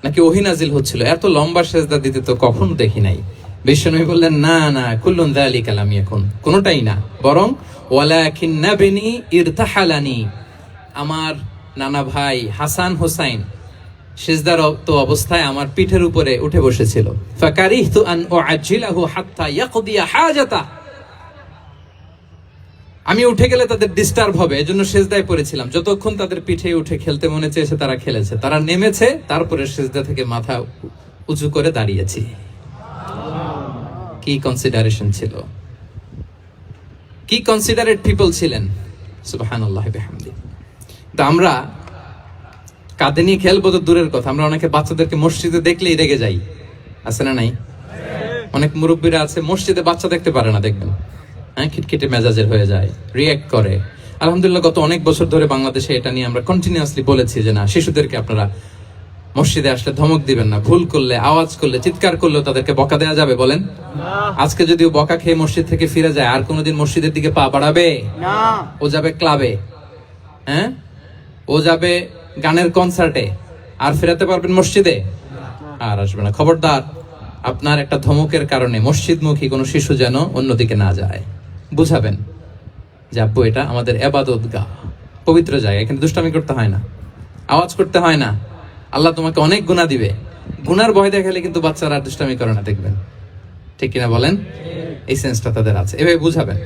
নাকি ওহী নাজিল হচ্ছিল? এত লম্বা সিজদা দিতে তো কখনো দেখি নাই। বিশ্বনবী বললেন, না না, কুল্লুন যালিকা লাম ইয়াকুন, কোনটাই না, বরং ওয়ালাকিন নাবনি ইরতাহালানি, আমার নানা ভাই হাসান হোসাইন সিজদারত অবস্থায় আমার পিঠের উপরে উঠে বসেছিল। ফাকারিহতু আন উআজ্জিলাহু হাত্তা ইয়াকদিয়া হাজাতা, আমি উঠে গেলে তাদের ডিস্টার্ব হবে, এজন্য সিজদায় পড়েছিলাম। যতক্ষণ তাদের পিঠে উঠে খেলতে মনে চেয়েছে তারা খেলেছে, তারা নেমেছে, তারপরে সিজদা থেকে মাথা উঁচু করে দাঁড়িয়েছি। কি কনসিডারেশন ছিল, কি কনসিডারেট পিপল ছিলেন, সুবহানাল্লাহি বিহামদি। তো আমরা কাঁধে নিয়ে খেলবো তো দূরের কথা, আমরা অনেকে বাচ্চাদেরকে মসজিদে দেখলেই রেগে যাই, আছে না নাই? অনেক মুরব্বীরা আছে মসজিদে বাচ্চা দেখতে পারে না, দেখবেন হ্যাঁ, খিটখিটে মেজাজের হয়ে যায়, রিঅ্যাক্ট করে। আলহামদুলিল্লাহ গত অনেক বছর ধরে বাংলাদেশে এটা নিয়ে আমরা কন্টিনিউয়াসলি বলেছি যে না, শিশুদেরকে আপনারা মসজিদে আসলে ধমক দিবেন না, ভুল করলে, আওয়াজ করলে, চিৎকার করলেও তাদেরকে বকা দেওয়া যাবে বলেন? আজকে যদিও বকা খেয়ে মসজিদ থেকে ফিরে যায়, আর কোনোদিন মসজিদের দিকে পা বাড়াবে না। ও যাবে ক্লাবে, হ্যাঁ, ও যাবে গানের কনসার্টে, আর ফেরাতে পারবেন মসজিদে? আর আসবে না। খবরদার, আপনার একটা ধমকের কারণে মসজিদমুখী কোনো শিশু যেন অন্যদিকে না যায়। বুঝাবেন যে আব্বু, এটা আমাদের ইবাদতগাহ, পবিত্র জায়গা, এখানে দুষ্টামি করতে হয় না, আওয়াজ করতে হয় না, আল্লাহ তোমাকে অনেক গুনাহ দিবে। গুনার ভয় দেখালে কিন্তু বাচ্চারা দুষ্টামি করে না, দেখবেন, ঠিক কিনা বলেন? এই সেন্সটা তাদের আছে, এভাবে বুঝাবেন।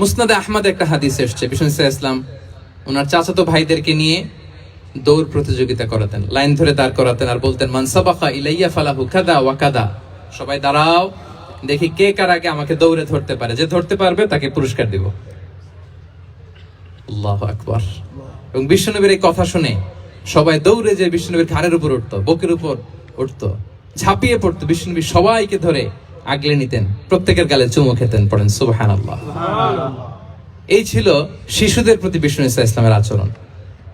মুসনাদে আহমদ একটা হাদিস এসছে, বিষ্ণু ইসলাম ওনার চাচাতো ভাইদেরকে নিয়ে দৌড় প্রতিযোগিতা করাতেন, লাইন ধরে দাঁড় করাতেন, আর বলতেন, মান সাবাকা ইলাইয়া ফালাহু কাদা ওয়া কাদা, সবাই দাঁড়াও, দেখি কে কার আগে আমাকে দৌড়ে ধরতে পারে, যে ধরতে পারবে তাকে পুরস্কার দিব। আল্লাহু আকবার। এবং বিশ্বনবীর এই কথা শুনে সবাই দৌড়ে যে বিশ্বনবীর ঘাড়ের উপর উঠতো, বুকের উপর উঠতো, ঝাঁপিয়ে পড়তো, বিশ্বনবী সবাইকে ধরে আগলে নিতেন, প্রত্যেকের গালে চুমু খেতেন। পড়েন সুবহানাল্লাহ। এই ছিল শিশুদের প্রতি বিষ্ণু ইসলামের আচরণ।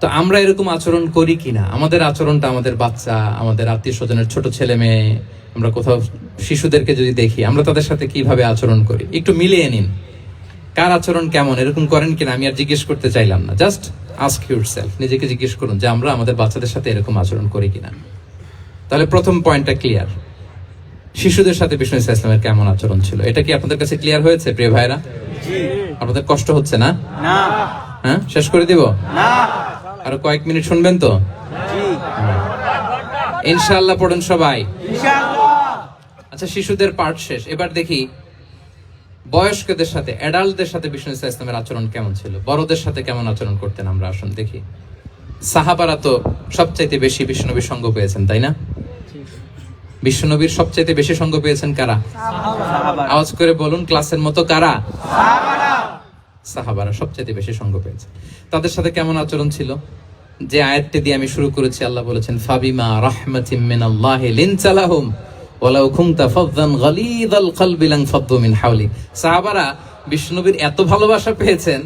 তো আমরা এরকম আচরণ করি কিনা? আমাদের আচরণটা আমাদের বাচ্চা, আমাদের আত্মীয় স্বজনের ছোট ছেলে মেয়ে, আমরা কোথাও শিশুদেরকে যদি দেখি, আমরা তাদের সাথে কিভাবে আচরণ করি, একটু মিলিয়ে নিন কার আচরণ কেমন, এরকম করেন কিনা। আমি আর জিজ্ঞেস করতে চাইলাম না, জাস্ট আস্ক ইউরসেলফ, নিজেকে জিজ্ঞেস করুন যে আমরা আমাদের বাচ্চাদের সাথে এরকম আচরণ করি কিনা। তাহলে প্রথম পয়েন্টটা ক্লিয়ার, শিশুদের সাথে বিষ্ণু ইসলামের কেমন আচরণ ছিল। এটা কি আপনাদের কাছে ক্লিয়ার হয়েছে প্রিয় ভাইরা? আপনাদের কষ্ট হচ্ছে না? হ্যাঁ, শেষ করে দিব? আরো কয়েক মিনিট শুনবেন তো? ইনশাআল্লাহ পড়ুন সবাই। আচ্ছা, শিশুদের পার্ট শেষ, এবার দেখি বয়স্কদের সাথে, অ্যাডাল্টদের সাথে বিষ্ণু ইসলামের আচরণ কেমন ছিল, বড়দের সাথে কেমন আচরণ করতেন। আমরা আসুন দেখি। সাহাবারা তো সবচাইতে বেশি বিশ্বনবীর সঙ্গ পেয়েছেন, তাই না? বিশ্বনবীর সবচাইতে বেশি সঙ্গ পেয়েছেন কারা? আওয়াজ করে বলুন, ক্লাসের মতো কারা? সাহাবারা সবচাইতে বেশি সঙ্গ পেয়েছে। তাদের সাথে কেমন আচরণ ছিল? যে আয়াতটি দিয়ে আমি শুরু করেছি, আল্লাহ বলেছেন ফাবিমা রাহমাতিম মিনাল্লাহি লিনতা লাহুম ওয়ালাউ কুনতা ফাযযান গালিযাল কলবি লানফাদ্দু মিন হাওলি। সাহাবারা বিশ্বনবীর এত ভালোবাসা পেয়েছেন,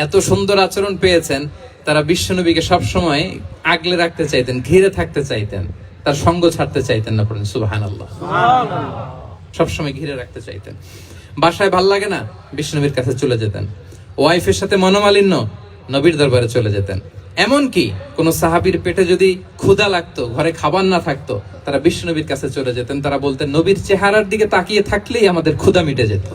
এত সুন্দর আচরণ পেয়েছেন, তারা বিশ্বনবীকে সবসময় আগলে রাখতে চাইতেন, ঘিরে থাকতে চাইতেন, তার সঙ্গ ছাড়তে চাইতেন না। পড়েন সুবহানাল্লাহ। সবসময় ঘিরে রাখতে চাইতেন। বাসায় ভাল লাগে না, বিশ্বনবীর কাছে চলে যেতেন। ওয়াইফের সাথে মনোমালিন্য, নবীর দরবারে চলে যেতেন। এমনকি কোন সাহাবীর পেটে যদি ক্ষুধা লাগতো, ঘরে খাবার না থাকতো, তারা বিশ্বনবীর কাছে চলে যেতেন। তারা বলতেন নবীর চেহারার দিকে তাকিয়ে থাকলেই আমাদের ক্ষুধা মিটে যেত।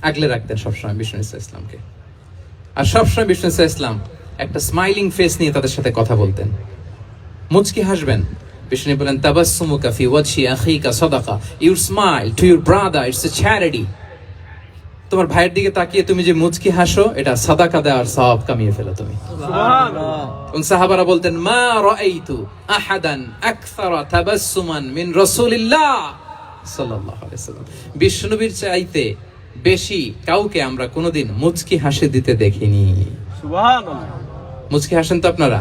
আগলে রাখতেন সবসময় বিষ্ণু ইসলামকে। আর সবসময় বিষ্ণু ইসলাম একটা স্মাইলিং ফেস নিয়ে তাদের সাথে কথা বলতেন। মুচকি হাসবেন। বিষ্ণু বলেন তাবাসসুমুকা ফি ওয়াজহি আখিকা সাদাকা, you smile to your brother, it's a charity. তোমার ভাইয়ের দিকে তাকিয়ে তুমি যে মুচকি হাসো, এটা সাদাকা দেওয়ার সওয়াব কামিয়ে ফেলো তুমি। সুবহানাল্লাহ। এবং সাহাবারা বলতেন মা রাআইতু আহাদান আকসারা তাবাসসুমান মিন রাসূলিল্লাহ সাল্লাল্লাহু আলাইহি ওয়াসাল্লাম। বিশ্বনবীর চাইতে বেশি কাউকে আমরা কোনোদিন মুচকি হাসি দিতে দেখিনি। সুবহানাল্লাহ। মুচকি হাসেন তো আপনারা?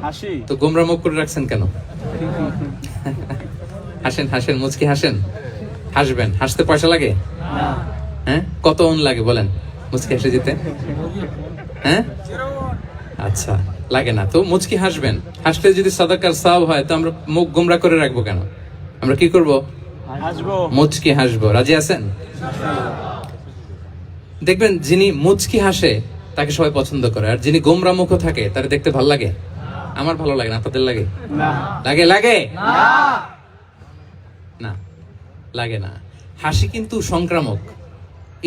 হাসি। তো গোমরা মুখ করে রাখছেন কেন? হাসেন হাসেন, মুচকি হাসেন। হাসবেন। হাসতে পয়সা লাগে? না। হ্যাঁ, কত অন লাগে বলেন মুচকি হাসি দিতে? হ্যাঁ, আচ্ছা, লাগে না। তো মুচকি হাসবেন। হাসলে যদি সাদাকার সওয়াব হয়, তো আমরা মুখ গোমরা করে রাখবো কেন? আমরা কি করব? হাসবো, মুচকি হাসবো। রাজি আছেন? দেখবেন যিনি মুচকি হাসে তাকে সবাই পছন্দ করে, আর যিনি গোমরা মুখ থাকে তার দেখতে ভালো লাগে। আমার ভালো লাগে না, আপনাদের লাগে? না। লাগে? লাগে না, লাগে না। হাসি কিন্তু সংক্রামক,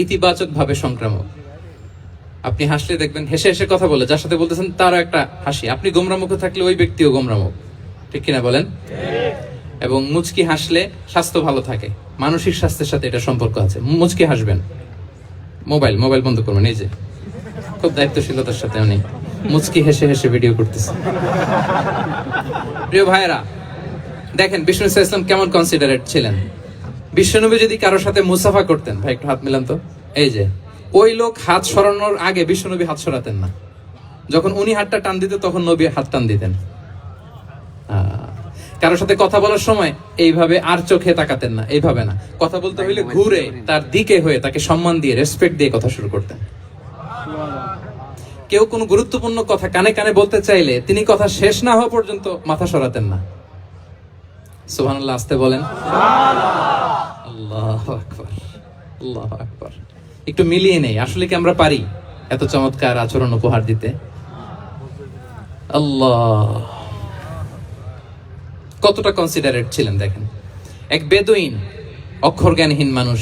ইতিবাচক ভাবে সংক্রামক। আপনি হাসলে দেখবেন হেসে হেসে কথা বলে যার সাথে বলতেছেন তারও একটা হাসি। আপনি গোমরা মুখ থাকলে ওই ব্যক্তিও গোমরা মুখ। ঠিক কিনা বলেন? এবং মুচকি হাসলে স্বাস্থ্য ভালো থাকে, মানসিক স্বাস্থ্যের সাথে এটা সম্পর্ক আছে। মুচকি হাসবেন। মোবাইল বন্ধ করবেন। এই যে খুব দায়িত্বশীলতার সাথে উনি মুচকি হেসে হেসে ভিডিও করতেছে। প্রিয় ভাইরা, দেখেন বিষ্ণু ইসলাম কেমন কনসিডারেট ছিলেন। বিশ্বনবী যদি কারোর সাথে মুসাফা করতেন, ভাই একটু হাত মিলান তো, এই যে ওই লোক হাত সরানোর আগে বিশ্বনবী হাত সরাতেন না। যখন উনি হাতটা টান দিতেন তখন নবী হাত টান দিতেন। কারোর সাথে কথা বলার সময় এইভাবে আর চোখে তাকাতেন না, এইভাবে না। কথা বলতে হইলে ঘুরে তার দিকে হয়ে তাকে সম্মান দিয়ে, রেসপেক্ট দিয়ে কথা শুরু করতেন। কেউ কোনো গুরুত্বপূর্ণ কথা কানে কানে বলতে চাইলে তিনি কথা শেষ না হওয়া পর্যন্ত মাথা সরাতেন না। সুবহানাল্লাহ। আসতে বলেন আল্লাহু আকবার, আল্লাহু আকবার। একটু মিলিয়ে নেই, আসলে কি আমরা পারি এত চমৎকার আচরণ উপহার দিতে? আল্লাহ, কতটা কনসিডারেট ছিলেন দেখেন। এক বেদুইন, অক্ষর জ্ঞানহীন মানুষ,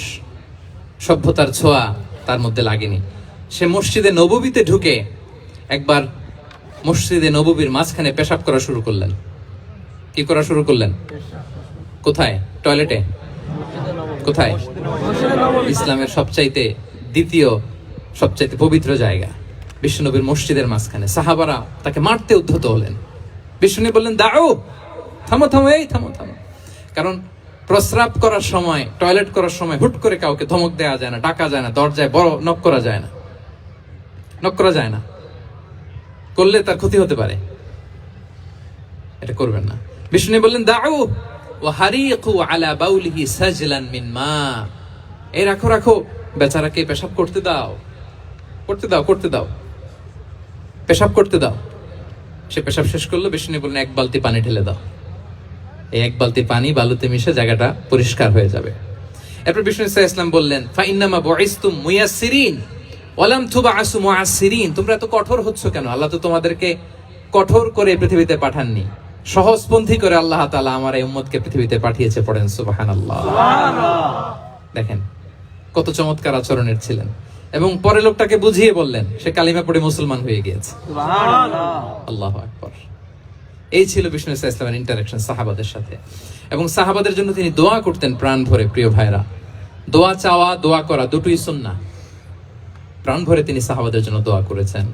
সভ্যতার ছোঁয়া তার মধ্যে লাগেনি। সে মসজিদে নববীতে ঢুকে একবার মসজিদে নববীর মাঝখানে পেশাব করা শুরু করলেন। কি করা শুরু করলেন? কোথায়? টয়লেটে? কোথায়? ইসলামের সবচাইতে দ্বিতীয় সবচাইতে পবিত্র জায়গা বিশ্বনবীর মসজিদের মাঝখানে। সাহাবারা তাকে মারতে উদ্ধত হলেন। বিশ্বনবী বললেন দাও, থামো থামো, এই থামো থামো। কারণ প্রস্রাব করার সময়, টয়লেট করার সময় হুট করে কাউকে ধমক দেওয়া যায় না, ডাকা যায় না, দরজায় বড় নক করা যায় না, নক করা যায় না। করলে তার ক্ষতি হতে পারে, এটা করবেন না। বিষ্ণু বললেন দাও ওয়া হারিকু আলা বাউলিহি সাজলান মিন মা, এই রাখো রাখো, বেচারাকে পেশাব করতে দাও, করতে দাও, করতে দাও, পেশাব করতে দাও। সে পেশাব শেষ করলো। বিষ্ণু বললেন এক বালতি পানি ঢেলে দাও। এই এক বালতি পানি বালুতে মিশে জায়গাটা পরিষ্কার হয়ে যাবে। এরপর বিষ্ণু ইসলাম বললেন ফাইন্নামা বুইসতুম মুয়াসসিরিন ওয়া লাম তুবআসু মুআসসিরিন, তোমরা এত কঠোর হচ্ছ কেন? আল্লাহ তো তোমাদেরকে কঠোর করে পৃথিবীতে পাঠাননি, সহজপন্থী করে আল্লাহ তাআলা আমার এই উম্মতকে পৃথিবীতে পাঠিয়েছে। পড়েন সুবহানাল্লাহ। দেখেন কত চমৎকার আচরণের ছিলেন। এবং পরে লোকটাকে বুঝিয়ে বললেন, সে কালিমা পড়ে মুসলমান হয়ে গিয়েছে। আল্লাহু আকবার। এই ছিল বিষ্ণু ইসলামের ইন্টারাকশন সাহাবাদের সাথে। এবং সাহাবাদের জন্য তিনি দোয়া করতেন প্রাণ ভরে। প্রিয় ভাইরা, দোয়া চাওয়া, দোয়া করা দুটোই সুন্নাহ। প্রাণ ভরে তিনি সাহাবাদের জন্য দোয়া করেছেন।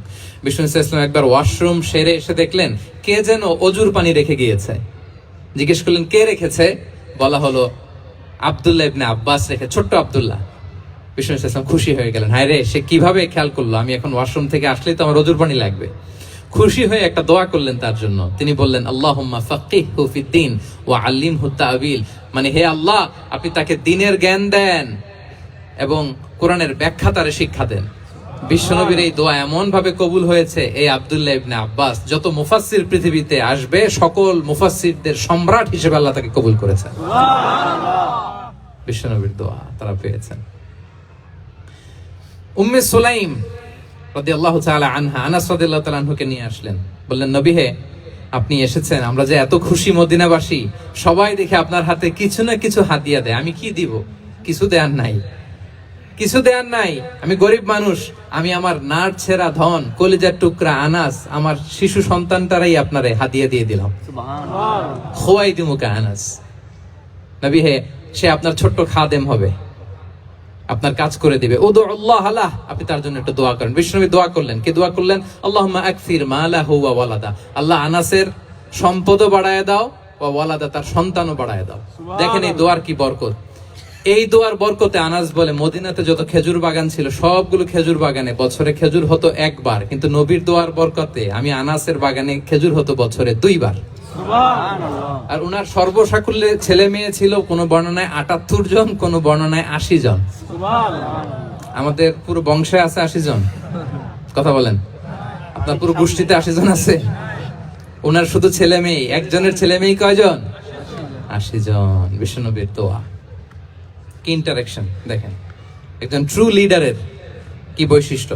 বিষ্ণু ইসলাম একবার ওয়াশরুম সেরে এসে দেখলেন কে যেন অজুর পানি রেখে গিয়েছে। জিজ্ঞেস করলেন কে রেখেছে? বলা হলো আব্দুল্লাহ ইবনে আব্বাস রেখে, ছোট্ট আব্দুল্লাহ। বিষ্ণু ইসলাম খুশি হয়ে গেলেন, হায় রে সে কিভাবে খেয়াল করলো আমি এখন ওয়াশরুম থেকে আসলেই তো আমার অজুর পানি লাগবে। খুশি হয়ে একটা দোয়া করলেন তার জন্য। তিনি বললেন আল্লাহুম্মা ফাক্কিহহু ফিদ্দীন ওয়া আল্লিমহু তা'ওয়িল, মানে হে আল্লাহ আপনি তাকে দ্বীনের জ্ঞান দেন এবং কোরআনের ব্যাখ্যা তারে শিক্ষা দেন। বিশ্বনবীর এই দোয়া এমন ভাবে কবুল হয়েছে, এই আব্দুল্লাহ ইবনে আব্বাস যত মুফাসসির পৃথিবীতে আসবে সকল মুফাসসিরদের সম্রাট হিসেবে আল্লাহ তাকে কবুল করেছেন। বিশ্বনবীর দোয়া তারা পেয়েছেন। উম্মে সুলাইম রাদিয়াল্লাহু তাআলা আনহা, আনাস রাদিয়াল্লাহু তাআলা আনহুকে নিয়ে আসলেন, বললেন নবী হে আপনি এসেছেন, আমরা যে এত খুশি মদিনাবাসী, সবাই দেখে আপনার হাতে কিছু না কিছু হাদিয়া দেয়, আমি কি দিব? কিছু দেয়ার নাই, কিছু দেয়ার নাই, আমি গরিব মানুষ, আমি আমার নাড় ছেঁড়া ধন কলিজার টুকরা আনাস আমার শিশু সন্তানটারাই আপনারে হাদিয়া দিয়ে দিলাম। সুবহানাল্লাহ। খুয়াইদিমুকা আনাস, নবী হে সে আপনার ছোট্ট খাদেম হবে, আপনার কাজ করে দিবে। উদুল্লাহ আলাহ, আপনি তার জন্য একটু দোয়া করেন। বিষ্ণু নবী দোয়া করলেন, কি দোয়া করলেন? আল্লাহুম্মা আকসির মালাহু ওয়া ওয়ালাদা, আল্লাহ আনাসের সম্পদও বাড়ায় দাও, ওয়া ওয়ালাদা তার সন্তানও বাড়ায় দাও। দেখেন এই দোয়ার কি বরকত। এই দোয়ার বরকতে আনাস বলে মদিনাতে যত খেজুর বাগান ছিল সবগুলো খেজুর বাগানে বছরে খেজুর হতো একবার, কিন্তু নবীর দোয়ার বরকতে আমি আনাসের বাগানে খেজুর হতো বছরে 2 বার। আর উনার সর্বসাকুল্যে ছেলে মেয়ে ছিল কোন বর্ণনায় 78 জন, কোন বর্ণনায় 80 জন। আমাদের পুরো বংশে আছে 80 জন, কথা বলেন, আপনার পুরো গোষ্ঠীতে 80 জন আছে। উনার শুধু ছেলে মেয়ে, একজনের ছেলে মেয়ে কয়জন? 80 জন। বিশ্বনবীর দোয়া কি ইন্টারেকশন দেখেন, একজন ট্রু লিডারের কি বৈশিষ্ট্য।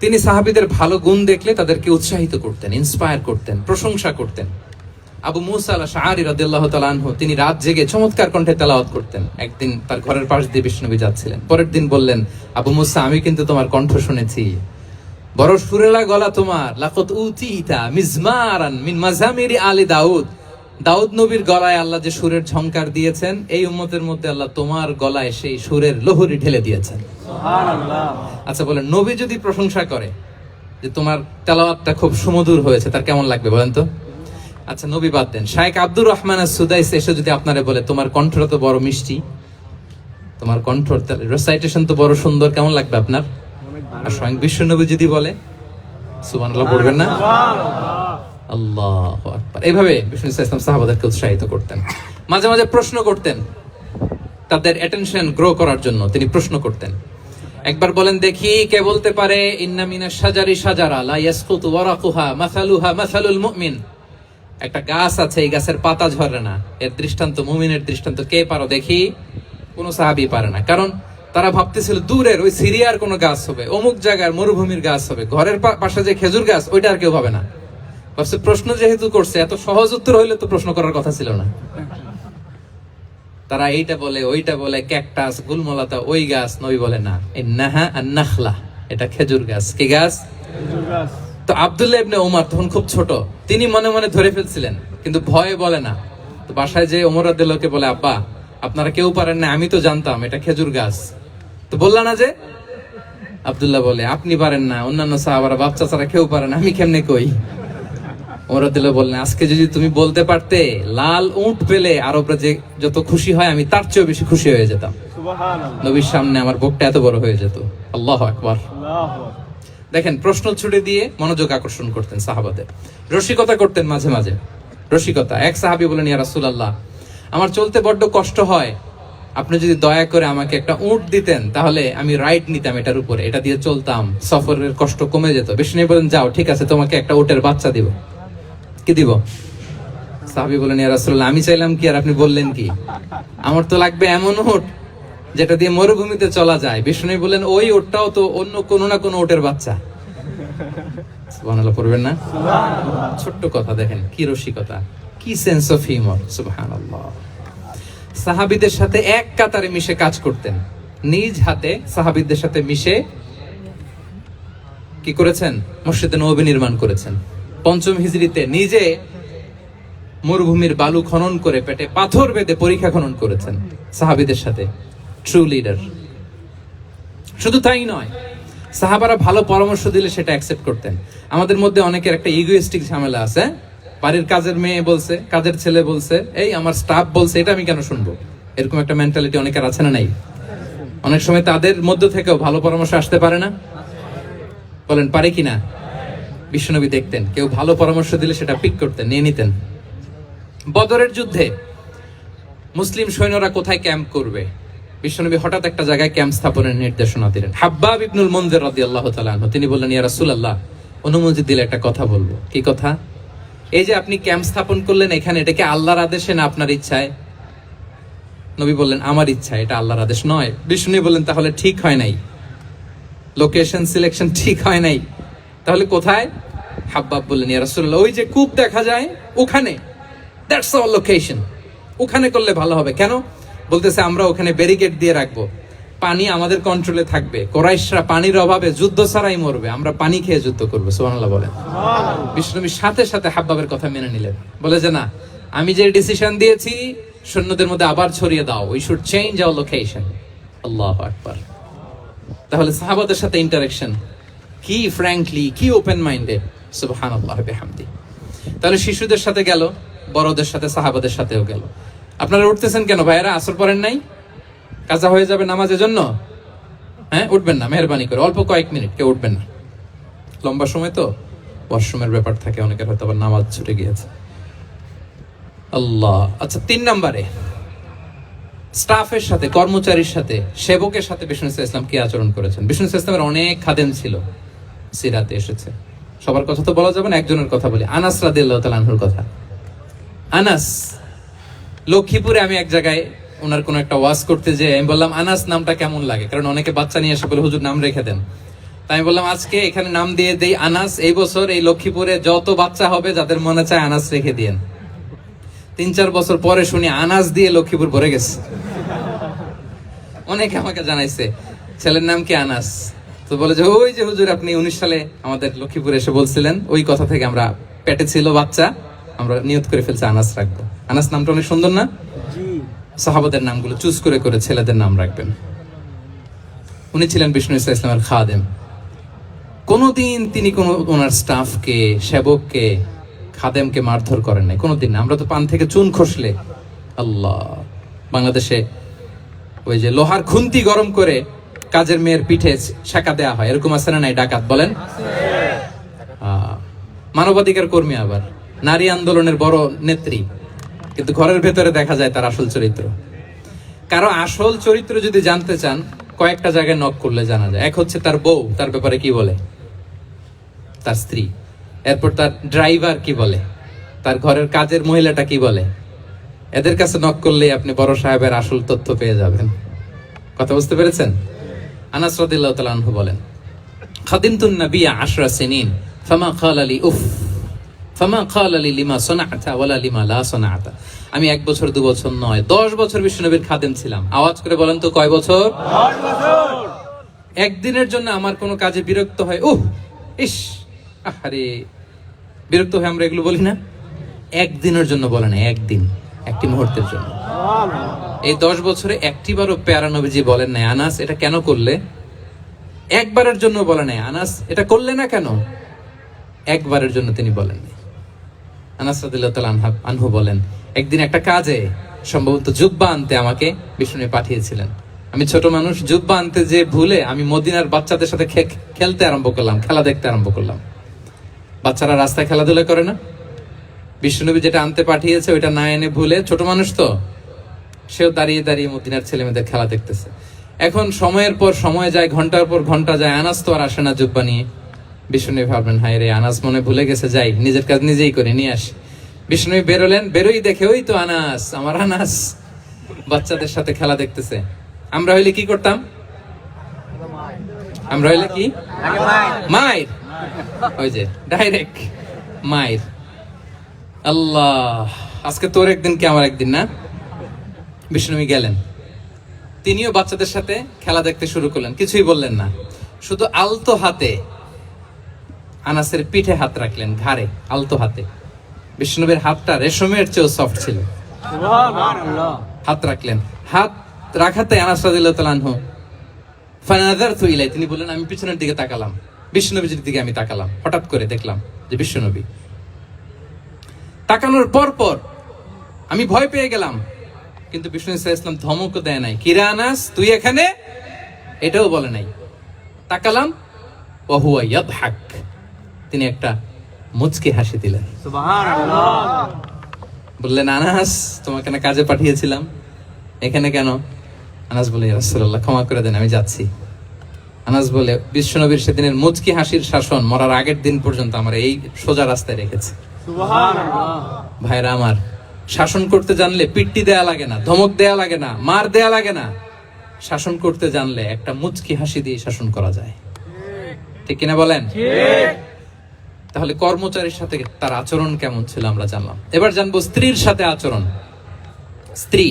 তিনি সাহাবীদের ভালো গুণ দেখলে তাদেরকে উৎসাহিত করতেন, ইন্সপায়ার করতেন, প্রশংসা করতেন। আবু মুসা আল-আশআরী রাদিয়াল্লাহু তাআলা আনহু তিনি রাত জেগে চমৎকার কণ্ঠে তেলাওয়াত করতেন। একদিন তার ঘরের পাশ দিয়ে বিষ্ণুনবী যাচ্ছিলেন, পরের দিন বললেন, আবু মুসা আমি কিন্তু তোমার কণ্ঠ শুনেছি, বড় সুরেলা গলা তোমার। লাকাদ উতিতা মিজমারান মিন মাজামিরি আলি দাউদ, দাউদ নবীর গলায় আল্লাহ যে সুরের ঝংকার দিয়েছেন, এই উম্মতের মধ্যে আল্লাহ তোমার গলায় সেই সুরের লহরী ঢেলে দিয়েছেন। সুবহানাল্লাহ। আচ্ছা বলেন, নবী যদি প্রশংসা করে যে তোমার তেলাওয়াতটা খুব সুমধুর হয়েছে, তার কেমন লাগবে বলেন তো? আচ্ছা নবী বাদ দেন, শাইখ আব্দুর রহমান আস-সুদাইস এসে যদি আপনারে বলে তোমার কণ্ঠটা তো বড় মিষ্টি, তোমার কণ্ঠ রেসাইটেশন তো বড় সুন্দর, কেমন লাগবে আপনার? আর স্বয়ং বিশ্বনবী যদি বলে, সুবহানাল্লাহ পড়বেন না? আল্লাহু আকবার। এইভাবে বিষ্ণু ইসলাম সাহাবাদেরকে উৎসাহিত করতেন। মাঝে মাঝে প্রশ্ন করতেন, তাদের অ্যাটেনশন গ্রো করার জন্য তিনি প্রশ্ন করতেন। একবার বলেন দেখি কে বলতে পারে ইন্না মিনাশ শাজারি শাজারা লা ইয়াসকুতু ওয়ারাকুহা মাসালুহা মাসালুল মুমিন, একটা গাছ আছে এই গাছের পাতা ঝরে না, এর দৃষ্টান্ত মুমিনের দৃষ্টান্ত। কে পারো দেখি? কোন সাহাবী পারে না, কারণ তারা ভাবতেছিল দূরের ওই সিরিয়ার কোন গাছ হবে, অমুক জায়গার মরুভূমির গাছ হবে, ঘরের পাশে যে খেজুর গাছ ওইটা আর কেউ পাবে না। ভাবছে প্রশ্ন যেহেতু করছে, এত সহজ উত্তর হইলে তো প্রশ্ন করার কথা ছিল না। তারা এইটা বলে ওইটা বলে, ক্যাকটাস গুলমলাতা ওই গাছ, নবী বলে না, ইন্নাহা আন-নাখলা, এটা খেজুর গাছ। কি গাছ? খেজুর গাছ। তো আব্দুল্লাহ ইবনে ওমর তখন খুব ছোট, তিনি মনে মনে ধরে ফেলছিলেন, কিন্তু ভয়ে বলে না। তো বাসায় যে ওমর রাদিয়াল্লাহু বলে, আব্বা আপনারা কেউ পারেন না, আমি তো জানতাম এটা খেজুর গাছ, তো বললা না যে? আব্দুল্লাহ বলে আপনি পারেন না, অন্যান্য সাহাবারা বাচ্চা ছাড়া কেউ পারে না, আমি কেমনে কই? ওমর রাদিয়াল্লাহু বললেন আজকে যদি তুমি বলতে পারতে লাল উট পেলে আরবরা যে যত খুশি হয় আমি তার চেয়েও বেশি খুশি হয়ে যেতাম। সুবহানাল্লাহ। নবীর সামনে আমার বুকটা এত বড় হয়ে যেত। আল্লাহু আকবার। আল্লাহু আকবার। দেখেন প্রশ্ন ছুড়ে দিয়ে মনোযোগ আকর্ষণ করতেন সাহাবাদের, রসিকতা করতেন মাঝে মাঝে। রসিকতা, এক সাহাবী বলেন ইয়া রাসূলুল্লাহ আমার চলতে বড্ড কষ্ট হয়, আপনি যদি দয়া করে আমাকে একটা উট দিতেন তাহলে আমি রাইড নিতাম এটার উপরে, এটা দিয়ে চলতাম, সফরের কষ্ট কমে যেত। বিষ্ণু বলেন যাও ঠিক আছে, তোমাকে একটা উটের বাচ্চা দিব। কি দিব? সাহাবী বলেন ইয়া রাসূলুল্লাহ আমি চাইলাম কি আর আপনি বললেন কি, আমার তো লাগবে এমন উট যেটা দিয়ে মরুভূমিতে চলা যায়। বিষ্ণু বলেন ওই উটটাও তো অন্য কোন না কোন উটের বাচ্চা। সুবহানাল্লাহ পড়বেন না? সুবহানাল্লাহ। ছোট্ট কথা দেখেন কি রসিকতা, কি সেন্স অফ হিউমার। সুবহানাল্লাহ। সাহাবীদের সাথে এক কাতারে মিশে কাজ করতেন, নিজ হাতে সাহাবীদের সাথে মিশে কি করেছেন? মসজিদে নববী নির্মাণ করেছেন। 5ম হিজরিতে নিজে মরুভূমির বালু খনন করে পেটে পাথর বেঁধে পরীক্ষা খনন করেছেন সাহাবীদের সাথে। True leader. শুধু তাই নয়, সাহাবারা ভালো পরামর্শ দিলে সেটা অ্যাকসেপ্ট করতেন। আমাদের মধ্যে অনেকের একটা ইগোইস্টিক ঝামেলা আছে, বাড়ির কাজের মেয়ে বলছে, কাজের ছেলে বলছে, এই আমার স্টাফ বলছে, এটা আমি কেন শুনবো? এরকম একটা মেন্টালিটি অনেকের আছে না নাই? অনেক সময় তাদের মধ্য থেকেও ভালো পরামর্শ আসতে পারে না? বলেন পারে কিনা? বিশ্বনবী দেখতেন কেউ ভালো পরামর্শ দিলে সেটা পিক করতেন, নিয়ে নিতেন। বদরের যুদ্ধে মুসলিম সৈন্যরা কোথায় ক্যাম্প করবে, বিশ্বনবী হঠাৎ একটা জায়গায় ক্যাম্প স্থাপনের নির্দেশনা দিলেন। হাব্বাব ইবনুল মুনজির রাদিয়াল্লাহু তাআলা আনহু তিনি বললেন, ইয়া রাসূলুল্লাহ, অনুমতি দিলে একটা কথা বলবো। কি কথা? এই যে আপনি ক্যাম্প স্থাপন করলেন এখানে, এটা কি আল্লাহর আদেশে না আপনার ইচ্ছায়? নবী বললেন, আমার ইচ্ছা, এটা আল্লাহর আদেশ নয়। বিষ্ণু বললেন, তাহলে ঠিক হয় নাই, লোকেশন সিলেকশন ঠিক হয় নাই, তাহলে কোথায়? হাব্বাব বললেন, ইয়া রাসূলুল্লাহ, ওই যে কূপ দেখা যায় ওখানে, দ্যাটস আওয়ার লোকেশন, ওখানে করলে ভালো হবে। কেন? বলতেছে, আমরা ওখানে ব্যারিকেড দিয়ে রাখবো, পানি আমাদের কন্ট্রোলে থাকবে, কুরাইশরা পানির অভাবে যুদ্ধ ছাড়াই মরবে, আমরা পানি খেয়ে যুদ্ধ করবো। সুবহানাল্লাহ বলেন। বিষ্ণু সাথে সাথে হাব্বাবের কথা মেনে নিলেন, বলে যে না, আমি যে ডিসিশন দিয়েছি সৈন্যদের মধ্যে আবার ছড়িয়ে দাও, we should change our location. আল্লাহু আকবার। তাহলে সাহাবাদের সাথে ইন্টারেকশন কি ফ্র্যাঙ্কলি, কি ওপেন মাইন্ডেড, সুবহানাল্লাহ বিহামদি। তাহলে শিশুদের সাথে গেল, বড়দের সাথে, সাহাবাদের সাথেও গেল। আপনারা উঠতেছেন কেন ভাইয়েরা? আসর পড়েন নাই? কাজা হয়ে যাবে নামাজের জন্য? হ্যাঁ, উঠবেন না মেহরবানি করে, অল্প কয়েক মিনিট, কেউ উঠবেন না, লম্বা সময় তো ওয়াশরুমের ব্যাপার থাকে, অনেকের হয়তো আবার নামাজ ছুটে গিয়েছে। আল্লাহ। আচ্ছা, 3 নম্বরে স্টাফের সাথে, কর্মচারীর সাথে, সেবকের সাথে বিষ্ণু ইসলাম কি আচরণ করেছেন? বিষ্ণু ইসলামের অনেক খাদেম ছিল, সিরাতে এসেছে। সবার কথা তো বলা যাবে না, একজনের কথা বলি, আনাস রাদিয়াল্লাহু তাআলা আনহুর কথা। আনাস, লক্ষ্মীপুরে আমি এক জায়গায় ওনার কোন একটা ওয়াজ করতে যে আমি বললাম, আনাস নামটা কেমন লাগে? কারণ অনেকে বাচ্চা নিয়ে এসে বলে, হুজুর নাম রেখে দেন। তাই আমি বললাম, আজকে এখানে নাম দিয়ে দেই আনাস। এই বছর এই লক্ষ্মীপুরে যত বাচ্চা হবে, যাদের মনে চায় আনাস রেখে দিয়েন। 3-4 বছর পরে শুনি আনাস দিয়ে লক্ষ্মীপুর ভরে গেছে। অনেকে আমাকে জানাইছে ছেলের নাম কি আনাস, তো বলে যে ওই যে হুজুর আপনি 19 সালে আমাদের লক্ষ্মীপুরে এসে বলছিলেন, ওই কথা থেকে আমরা, পেটে ছিল বাচ্চা, আমরা নিয়ত করে ফেলছি আনাস রাখবো। আনাস নামটা অনেক সুন্দর না? সাহাবাদের নামগুলো চুজ করে করে ছেলেদের নাম রাখবেন। উনি ছিলেন বিষ্ণু ইসলামের খাদেম। কোনদিন তিনি কোন ওনার স্টাফকে, সেবককে, খাদেমকে মারধর করেন নাই, কোনোদিন না। আমরা তো পান থেকে চুন খসলে, আল্লাহ, বাংলাদেশে ওই যে লোহার খুন্তি গরম করে কাজের মেয়ের পিঠে শেখা দেয়া হয়, এরকম আছে না নাই? ডাকাত বলেন, মানবাধিকার কর্মী, আবার নারী আন্দোলনের বড় নেত্রী, কিন্তু ঘরের ভেতরে দেখা যায় তার আসল চরিত্র। কারো আসল চরিত্র যদি জানতে চান, কয়েকটা জায়গায় নক করলে জানা যায়। এক হচ্ছে তার বউ, তার ব্যাপারে কি বলে, তার স্ত্রী। এরপর তার ড্রাইভার কি বলে, তার ঘরের কাজের মহিলাটা কি বলে। এদের কাছে নক করলে আপনি বড় সাহেবের আসল তথ্য পেয়ে যাবেন। কথা বুঝতে পেরেছেন? আনাস রাদিয়াল্লাহু তাআলা আনহু বলেন, খাদিমতুন নবিয়্যা 10 সিনিন ফামা ক্বালা লি উফ ফামা ক্বালা লি লিমা সানা'তা ওয়ালা লিমা লা সানা'তা। আমি 1 বছর 2 বছর নয়, 10 বছর বিশ্বনবীর খাদেম ছিলাম। আওয়াজ করে বলেন তো, কয় বছর? 10 বছর। একদিনের জন্য আমার কোনো কাজে বিরক্ত হয়, উহ ইস, আরে, বিরক্ত হয়ে আমরা এগুলো বলি না? একদিনের জন্য বলে না, একদিন, একটি মুহূর্তের জন্য। এই 10 বছরে একটিবারও প্যারা নবীজি বলেন নাই, আনাস এটা কেন করলে? একবারের জন্য বলে নাই, আনাস এটা করলে না কেন? একবারের জন্য তিনি বলেন নাই। আনাস রাদিয়াল্লাহু তাআলা আনহু বলেন, একদিন একটা কাজে, সম্ভবত জুব্বা আনতে আমাকে বিষ্ণু পাঠিয়েছিলেন। আমি ছোট মানুষ, জুব্বা আনতে যে ভুলে আমি মদিনার বাচ্চাদের সাথে খেলতে আরম্ভ করলাম, খেলা দেখতে আরম্ভ করলাম। বাচ্চারা রাস্তায় খেলাধুলা করে না? বিশ্বনবী যেটা আনতে পাঠিয়েছে ওইটা না এনে ভুলে, ছোট মানুষ তো, সেও দাঁড়িয়ে দাঁড়িয়ে মদিনার ছেলে মেয়েদের খেলা দেখতেছে। এখন সময়ের পর সময় যায়, ঘন্টার পর ঘন্টা যায়, আনাস তো আর আসে না জুব্বা নিয়ে। বিষ্ণুনবী ভাবলেন, হায় রে, আনাস মনে ভুলে গেছে, যাই নিজের কাজ নিজেই করে নিয়ে আসি। বিষ্ণুনবী বেরোলেন, বেরোই দেখে ওই তো আনাস, আমার আনাস বাচ্চাদের সাথে খেলা দেখতেছে। আমরা হইলে কি করতাম? আমরা হইলে কি? মায়ের, ওই যে ডাইরেক্ট মায়ের। আল্লাহ, আজকে তোর একদিন কি আমার একদিন না? বিষ্ণুনবী গেলেন, তিনিও বাচ্চাদের সাথে খেলা দেখতে শুরু করলেন, কিছুই বললেন না, শুধু আলতো হাতে আনাসের পিঠে হাত রাখলেন, ঘাড়ে আলতো হাতে। বিষ্ণুনবীর হাতটা রেশমের চেয়েও সফট ছিল। হাত রাখলেন, হাত রাখাতে আনাস রাদিয়াল্লাহু তাআলা আনহু ফানাযারতু ইলাই, তিনি বললেন, আমি পিছনের দিকে তাকালাম, বিষ্ণুনবীর দিকে আমি তাকালাম, হঠাৎ করে দেখলাম যে বিষ্ণুনবী। তাকানোর পর পর আমি ভয় পেয়ে গেলাম, কিন্তু বিষ্ণু ইসলাম ধমকও দেয় নাই, কিরে আনাস তুই এখানে? এটাও বলে নাই। তাকালাম ওয়া হুয়া ইয়াদহাক, তিনি একটা মুচকি হাসি দিলেন। সুবহানাল্লাহ। বললেন, আনাস, তোমাকে না কাজে পাঠিয়েছিলাম, এখানে কেন? আনাস বলে, ইয়া রাসূলুল্লাহ, ক্ষমা করে দেন, আমি যাচ্ছি। আনাস বলে, বিশ্বনবীর সেদিনের মুচকি হাসির শাসন মরার আগের দিন পর্যন্ত আমার এই সোজা রাস্তায় রেখেছে। সুবহানাল্লাহ। ভাইরা আমার, শাসন করতে জানলে পিট্টি দেয়া লাগে না, ধমক দেয়া লাগে না, মার দেয়া লাগে না। শাসন করতে জানলে একটা মুচকি হাসি দিয়ে শাসন করা যায়। ঠিক কিনা বলেন? তাহলে কর্মচারীর সাথে তার আচরণ কেমন ছিল আমরা জানলাম। এবার জানবো স্ত্রীর সাথে আচরণ। স্ত্রী,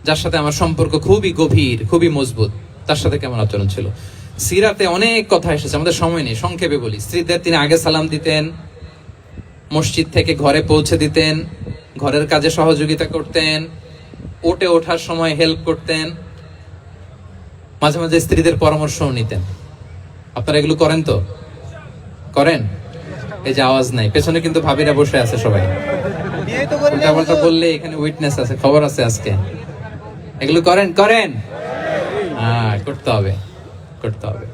যার সাথে আমার সম্পর্ক খুবই গভীর, খুবই মজবুত, তার সাথে কেমন আচরণ ছিল। সিরাতে অনেক কথা এসেছে, আমাদের সময় নেই, সংক্ষেপে বলি। স্ত্রীদের তিনি আগে সালাম দিতেন, মসজিদ থেকে ঘরে পৌঁছে দিতেন, ঘরের কাজে সহযোগিতা করতেন, ওঠে ওঠার সময় হেল্প করতেন, মাঝে মাঝে স্ত্রীদের পরামর্শও নিতেন। আপনারা এগুলো করেন তো? করেন? এই যে আওয়াজ নাই, পেছনে কিন্তু ভাবিরা বসে আছে সবাই। উল্টাপাল্টা বললে এখানে উইটনেস আছে, খবর আছে আজকে। এগুলো করেন? করেন? হ্যাঁ, করতে হবে, করতে হবে।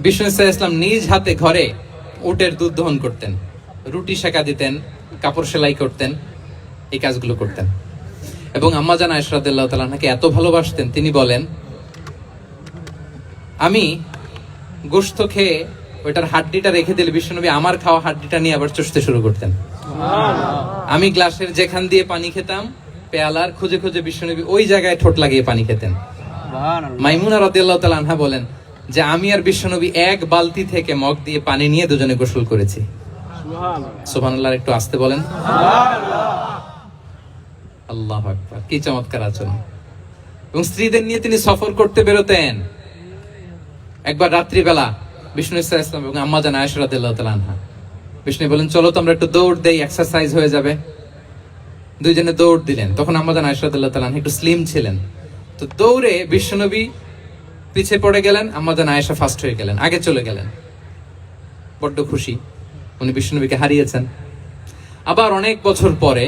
বিষ্ণু ইসলাম নিজ হাতে ঘরে উটের দুধ দহন করতেন, রুটি সেকা দিতেন, কাপড় সেলাই করতেন, এই কাজগুলো করতেন। এবং আম্মা জান আয়েশা রাদিয়াল্লাহু তাআলা আনহাকে এত ভালোবাসতেন, তিনি বলেন, আমি গোশত খেয়ে ওইটার হাড্ডিটা রেখে দিলে বিশ্বনবী আমার খাওয়া হাড্ডিটা নিয়ে আবার চষতে শুরু করতেন। আমি গ্লাসের যেখান দিয়ে পানি খেতাম, পেয়ালার খুঁজে খুঁজে বিশ্বনবী ওই জায়গায় ঠোঁট লাগিয়ে পানি খেতেন। মাইমুনা রাদিয়াল্লাহু তাআলা আনহা বলেন যে আমি আর বিশ্বনবী এক বালতি থেকে মগ দিয়ে পানি নিয়ে দুজনে গোসল করেছি। সুবহানাল্লাহ। একটু আস্তে বলেন। আল্লাহু আকবার, কি চমৎকার আচরণ। এবং স্ত্রীদের নিয়ে তিনি সফর করতে বেরোতেন। একবার রাত্রিবেলা বিষ্ণু ইসলাম এবং আম্মা জান আয়েশা রাদিয়াল্লাহু তাআলা আনহা, বিষ্ণু বলেন, চলো তো আমরা একটু দৌড় দেই, এক্সারসাইজ হয়ে যাবে। দুইজনে দৌড় দিলেন। তখন আম্মা জান আয়েশা রাদিয়াল্লাহু তাআলা আনহা একটু স্লিম ছিলেন, তো দৌড়ে বিশ্বনবী পিছে পড়ে গেলেন, আম্মা জান আয়েশা ফার্স্ট হয়ে গেলেন, আগে চলে গেলেন। বড্ড খুশি, উনি বিশ্বনবীকে হারিয়েছেন। আবার অনেক বছর পরে,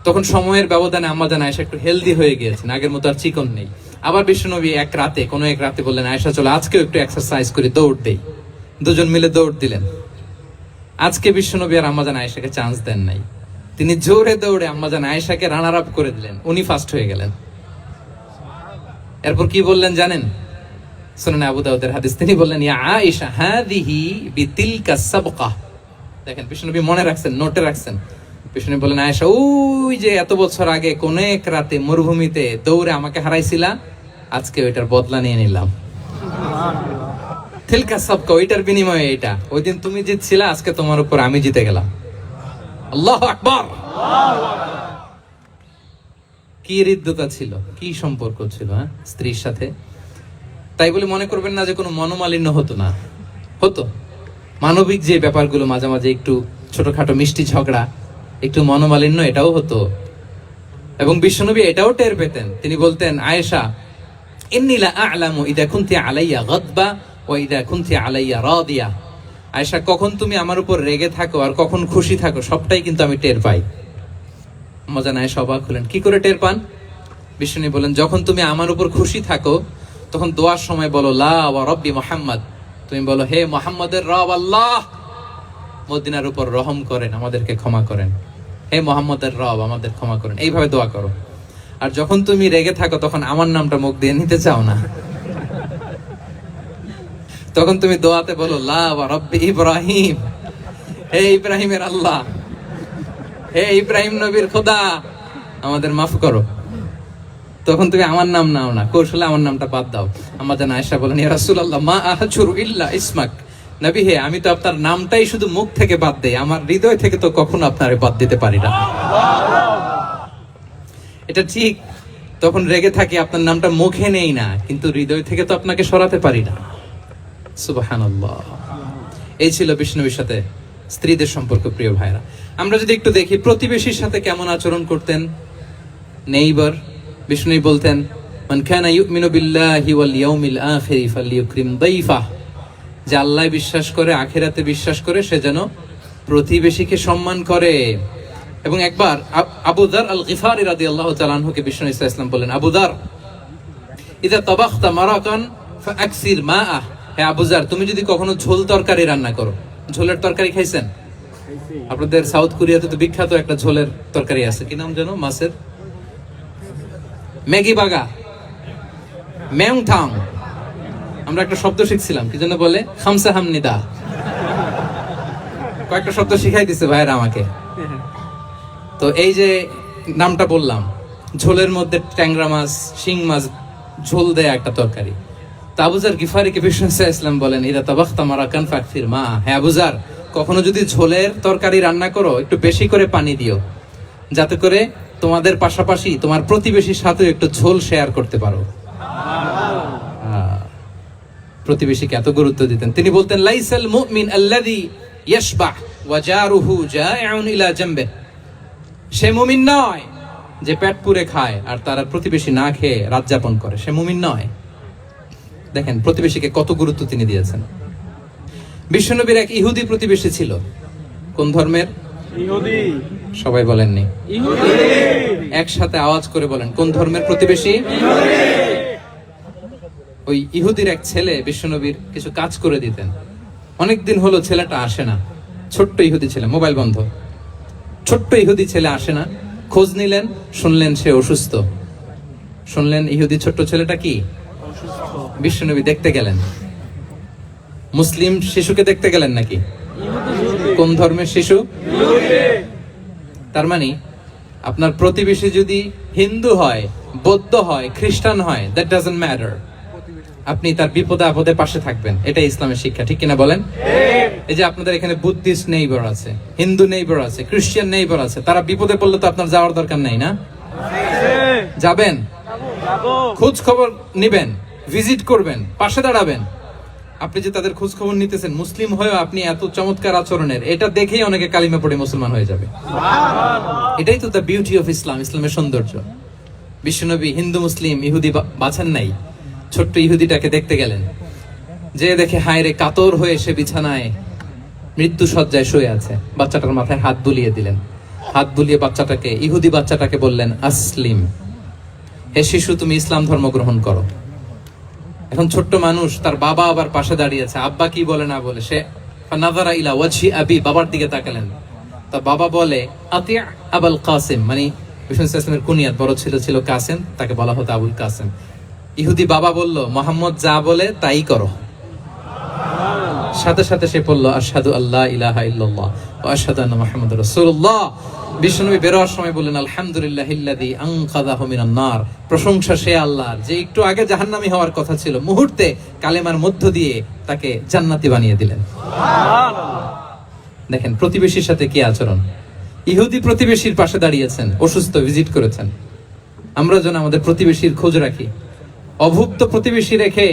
তখন সময়ের ব্যবধানে আম্মা জান আয়েশা একটু হেলদি হয়ে গিয়েছেন, আগের মতো আর চিকন নেই। আবার বিশ্বনবী এক রাতে বললেন, আয়েশা চলো আজকেও একটু এক্সারসাইজ করি, দৌড় দেই। দুজন মিলে দৌড় দিলেন। আজকে বিশ্বনবী আর আম্মা জান আয়েশাকে চান্স দেন নাই, তিনি জোরে দৌড়ে আম্মা জান আয়েশাকে রানার আপ করে দিলেন, উনি ফার্স্ট হয়ে গেলেন। এরপর কি বললেন জানেন? সুনান আবু দাউদের হাদিস, তিনি বললেন, ইয়া আয়েশা হাদিহি বিতিলকা সাবকা। দেখেন, বিশ্বনবী মনে রাখছেন, নোটে রাখছেন। বিষ্ণু বলেন, আয়েশা, ওই যে এত বছর আগে কোন এক রাতে মরুভূমিতে দৌড়ে আমাকে হারাইছিলা, আজকে ওইটার বদলা নিয়ে নিলাম। তিলকা সাবকা, ওইটার বিনিময়ে এটা। ওই দিন তুমি জিতছিলা, আজকে তোমার উপর আমি জিতে গেলাম। আল্লাহু আকবার। কি হৃদ্যতা ছিল, কি সম্পর্ক ছিল স্ত্রীর সাথে। তাই বলে মনে করবেন না যে কোনো মনোমালিন্য হতো না, হতো। মানবিক যে ব্যাপারগুলো, মাঝে মাঝে একটু ছোটখাটো মিষ্টি ঝগড়া, একটু মনোমালিন্য, এটাও হতো। এবং বিশ্বনবী এটাও টের পেতেন। তিনি বলতেন, আয়েশা, ইন্নী লা আ'লামু ইযা কুনতি আলাইয়া গাদবা ওয়া ইযা কুনতি আলাইয়া রাদিয়া। আয়েশা, কখন তুমি আমার উপর রেগে থাকো আর কখন খুশি থাকো, সবটাই কিন্তু আমি টের পাই। আম্মা জান আয়েশা অবাক হলেন, কি করে টের পান? বিশ্বনবী বলেন, যখন তুমি আমার উপর খুশি থাকো, তখন দোয়ার সময় বলো, লা ওয়া রাব্বি মুহাম্মদ, তুমি বলো, হে মুহাম্মদের রব আল্লাহ, মদিনার উপর রহম করেন, আমাদেরকে ক্ষমা করেন। হে মুহাম্মদের রব, আমাদের ক্ষমা করেন। এইভাবে দোয়া করো। আর যখন তুমি রেগে থাকো, তখন আমার নামটা মুখ দিয়ে নিতে চাও না, তখন তুমি দোয়াতে বলো, লা ওয়া রাব্বি ইব্রাহিম, হে ইব্রাহিমের আল্লাহ, হে ইব্রাহিম নবীর খোদা, আমাদের মাফ করো। তখন তুমি আমার নাম নাও না, কৌশলে আমার নামটা বাদ দাও। আম্মা জান আয়েশা বলেন, ইয়া রাসূলুল্লাহ, মা আহজুরু ইল্লা ইসমাক। নবী হে, আমি তো আপনার নামটাই শুধু মুখ থেকে বাদ দেই, আমার হৃদয় থেকে তো কখনো আপনারে বাদ দিতে পারি না। এটা ঠিক, তখন রেগে থাকি, আপনার নামটা মুখে নেই না, কিন্তু হৃদয় থেকে তো আপনাকে সরাতে পারি না। সুবহানাল্লাহ। এই ছিল বিষ্ণুর সাথে স্ত্রীদের সম্পর্ক। প্রিয় ভাইরা, আমরা যদি একটু দেখি প্রতিবেশীর সাথে কেমন আচরণ করতেন। নেইবার, বিষ্ণু বলতেন, মান কানা ইউমিনু বিল্লাহি ওয়াল ইয়াউমিল আখির ফালইউকরিম দাইফা। যে আল্লাহ বিশ্বাস করে, আখিরাতে বিশ্বাস করে, সে যেন প্রতিবেশীকে সম্মান করে। এবং একবার আবু যার আল গিফারি রাদিয়াল্লাহু তাআলা আনহুকে বিষ্ণু ইসলাম বলেন, আবু যার, ইযা তাবাখতা মারাকান ফাআকসির মাআহ। হে আবু যার, তুমি যদি কখনো ঝোল তরকারি রান্না করো, ঝোলের তরকারি খাইছেন? আপনাদের সাউথ কোরিয়াতে তো বিখ্যাত একটা ঝোলের তরকারি আছে, কি নাম যেন, মাছের ম্যাগি বাগা, মেংথাং। আমরা একটা শব্দ শিখছিলাম, কি জন্য বলে, খামসা হামনিদা। কয়েকটা শব্দ শিখাই দিছে ভাইরা আমাকে। তো এই যে নামটা বললাম, ঝোলের মধ্যে ট্যাংরা মাছ, শিং মাছ ঝোল দেয়া একটা তরকারি। তা আবু যার গিফারিকে বিষ্ণু ইসলাম বলেন, ইদা তাবাখতা মারাকান ফাকফির মা। হ্যাঁ আবু যার, কখনো যদি ঝোলের তরকারি রান্না করো, একটু বেশি করে পানি দিও, যাতে করে তোমাদের পাশাপাশি তোমার প্রতিবেশীর সাথে একটু ঝোল শেয়ার করতে পারো। প্রতিবেশীকে এত গুরুত্ব দিতেন। তিনি বলতেন, লাইসাল মুমিন আল্লাযী ইয়াশবাহ ওয়া জারুহু জাইউন ইলা জামবিহি। সে মুমিন নয় যে পেট পুরে খায় আর তার প্রতিবেশী না খেয়ে রাত যাপন করে, সে মুমিন নয়। দেখেন প্রতিবেশীকে কত গুরুত্ব তিনি দিয়েছেন। বিশ্বনবীর এক ইহুদি প্রতিবেশী ছিল। কোন ধর্মের? ইহুদি। সবাই বলেননি? ইহুদি। একসাথে আওয়াজ করে বলেন, কোন ধর্মের প্রতিবেশী? ইহুদি। ওই ইহুদির এক ছেলে বিশ্বনবীর কিছু কাজ করে দিতেন। অনেকদিন হলো ছেলেটা আসে না। ছোট্ট ইহুদি ছেলে, মোবাইল বন্ধ। ছোট্ট ইহুদি ছেলে আসে না। খোঁজ নিলেন, শুনলেন সে অসুস্থ। শুনলেন ইহুদি ছোট্ট ছেলেটা কি অসুস্থ। বিশ্বনবী দেখতে গেলেন। মুসলিম শিশুকে দেখতে গেলেন নাকি? কোন ধর্মের শিশু? তার মানে আপনার প্রতিবেশী যদি হিন্দু হয়, বৌদ্ধ হয়, খ্রিস্টান হয়, দ্যাট ডাজন্ট ম্যাটার। আপনি তার বিপদে আপদে পাশে থাকবেন, এটাই ইসলামের শিক্ষা, ঠিক কিনা বলেন? এই যে আপনাদের এখানে বুদ্ধিস্ট নেইবার আছে, হিন্দু নেইবার আছে, খ্রিস্টান নেইবার আছে, তারা বিপদে পড়লে তো আপনার যাওয়ার দরকার নাই না? যাবেন, খোঁজ খবর নিবেন, ভিজিট করবেন, পাশে দাঁড়াবেন। আপনি যে তাদের খোঁজ খবর নিতেছেন, মুসলিম হয়েও আপনি এত চমৎকার আচরণের, এটা দেখেই অনেকে কালিমা পড়ে মুসলমান হয়ে যাবে। এটাই তো দ্য বিউটি অফ ইসলাম, ইসলামের সৌন্দর্য। বিশ্বনবী হিন্দু মুসলিম ইহুদি বাছান নাই, ছোট্ট ইহুদিটাকে দেখতে গেলেন। যে দেখে হায় রে, কাতর হয়ে সে বিছানায় মৃত্যু শয্যায় শুয়ে আছে। বাচ্চাটার মাথায় হাত বুলিয়ে দিলেন। হাত বুলিয়ে বাচ্চাটাকে, ইহুদি বাচ্চাটাকে বললেন, আসলিম, হে শিশু তুমি ইসলাম ধর্ম গ্রহণ করো। এখন ছোট্ট মানুষ, তার বাবা আবার পাশে দাঁড়িয়েছে, আব্বা কি বলে না বলে, সে নাযারা ইলা ওয়াজহি আবি, বাবার দিকে তাকালেন। তা বাবা বলে, আতিয়া আবুল কাসিম, মানে বিষ্ণু ইসলামের কুনিয়াত, বড় ছিল ছিল কাসিম, তাকে বলা হতো আবুল কাসিম। ইহুদি বাবা বলল, মোহাম্মদ যা বলে তাই করো। সাথে সাথে সে বলল, আশহাদু আল্লা ইলাহা ইল্লাল্লাহ ওয়া আশহাদু আন্না মুহাম্মাদুর রাসূলুল্লাহ। বিশ্বনবী বেরোয়ার সময় বললেন, আলহামদুলিল্লাহিল্লাযী আনকাযাহু মিনান নার। প্রশংসা সে আল্লাহর, যে একটু আগে জাহান্নামী হওয়ার কথা ছিল, মুহূর্তে কালেমার মধ্য দিয়ে তাকে জান্নাতি বানিয়ে দিলেন। সুবহানাল্লাহ। দেখেন প্রতিবেশীর সাথে কি আচরণ। ইহুদি প্রতিবেশীর পাশে দাঁড়িয়েছেন, অসুস্থ, ভিজিট করেছেন। আমরা যেন আমাদের প্রতিবেশীর খোঁজ রাখি। অভুক্ত প্রতিবেশী রেখে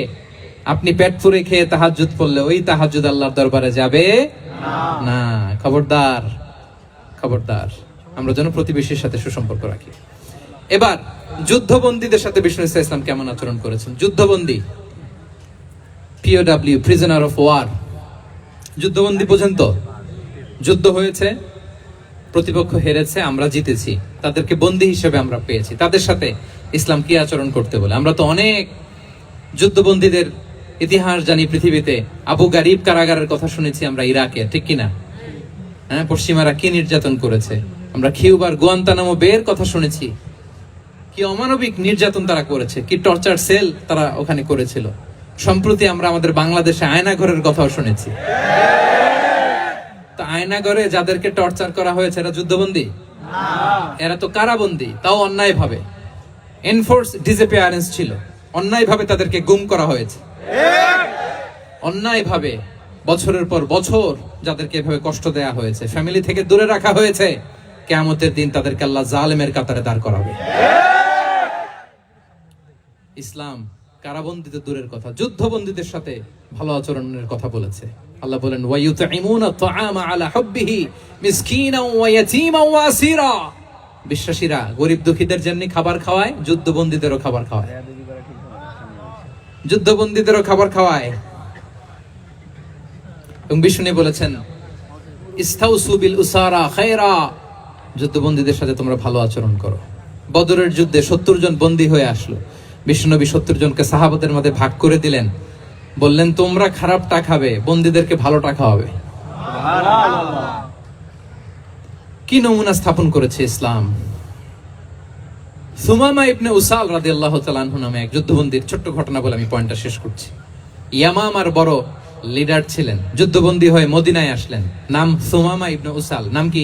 আপনি পেট পুরে খেয়ে তাহাজ্জুদ পড়লে ওই তাহাজ্জুদ আল্লাহর দরবারে যাবে না। খবরদার, খবরদার, আমরা যেন প্রতিবেশীর সাথে সুসম্পর্ক রাখি। এবার যুদ্ধবন্দীদের সাথে বিষ্ণু ইসলাম কেমন আচরণ করেছেন। যুদ্ধবন্দী, POW, প্রিজনার অফ ওয়ার, যুদ্ধবন্দী পর্যন্ত যুদ্ধ হয়েছে, প্রতিপক্ষ হেরেছে, আমরা জিতেছি, তাদেরকে বন্দী হিসেবে আমরা পেয়েছি, তাদের সাথে ইসলাম কি আচরণ করতে বলে। আমরা তো অনেক যুদ্ধবন্দীদের ইতিহাস জানি পৃথিবীতে। আবু গারিব কারাগারের কথা শুনেছি আমরা ইরাকে, ঠিক কিনা? হ্যাঁ, পশ্চিমারা কি নির্যাতন করেছে। আমরা কিউবার গুয়ান্তানামো বের কথা শুনেছি, কি অমানবিক নির্যাতন তারা করেছে, কি টর্চার সেল তারা ওখানে করেছিল। সম্প্রতি আমরা আমাদের বাংলাদেশে আয়নাঘরের কথাও শুনেছি। তো আয়নাঘরে যাদেরকে টর্চার করা হয়েছে এরা যুদ্ধবন্দী? এরা তো কারাবন্দী, তাও অন্যায় ভাবে। এনফোর্স ডিসঅ্যাপিয়ারেন্স ছিল, অন্যায় ভাবে তাদেরকে গুম করা হয়েছে। অন্যায় ভাবে বছরের পর বছর যাদেরকে এভাবে কষ্ট দেয়া হয়েছে, ফ্যামিলি থেকে দূরে রাখা হয়েছে, কিয়ামতের দিন তাদেরকে আল্লাহ জালেমের কাতারে দাঁড় করাবে। ইসলাম কারাবন্দীতে দূরের কথা, যুদ্ধবন্দীদের সাথে ভালো আচরণের কথা বলেছে। আল্লাহ বলেন, ওয়া ইউতঈমুনা তাআমা আলা হুব্বিহি মিসকিনান ওয়া ইয়াতীমান ওয়া আসীরা। বিশ্বাসীরা গরিব দুঃখীদের জন্য খাবার খাওয়ায়, যুদ্ধবন্দীদেরও খাবার খাওয়ায়, যুদ্ধবন্দীদেরও খাবার খাওয়ায়। এবং বিষ্ণু বলেছেন, ইস্তাউসু বিল উসারা খায়রা, যুদ্ধবন্দীদের সাথে তোমরা ভালো আচরণ করো। বদরের যুদ্ধে 70 জন বন্দী হয়ে আসলো। বিশ্বনবী 70 জনকে সাহাবাদের মধ্যে ভাগ করে দিলেন, বললেন তোমরা খারাপটা খাবে, বন্দীদেরকে ভালোটা খাওয়াবে। কি নমুনা স্থাপন করেছে ইসলাম। সুমামা ইবনে উসাল রাদিয়াল্লাহু তাআলা আনহু নামে এক যুদ্ধবন্দীর ছোট্ট ঘটনা বলে আমি পয়েন্টটা শেষ করছি। ইয়ামামার বড় লিডার ছিলেন, যুদ্ধবন্দী হয়ে মদিনায় আসলেন, নাম সুমামা ইবনে উসাল। নাম কি?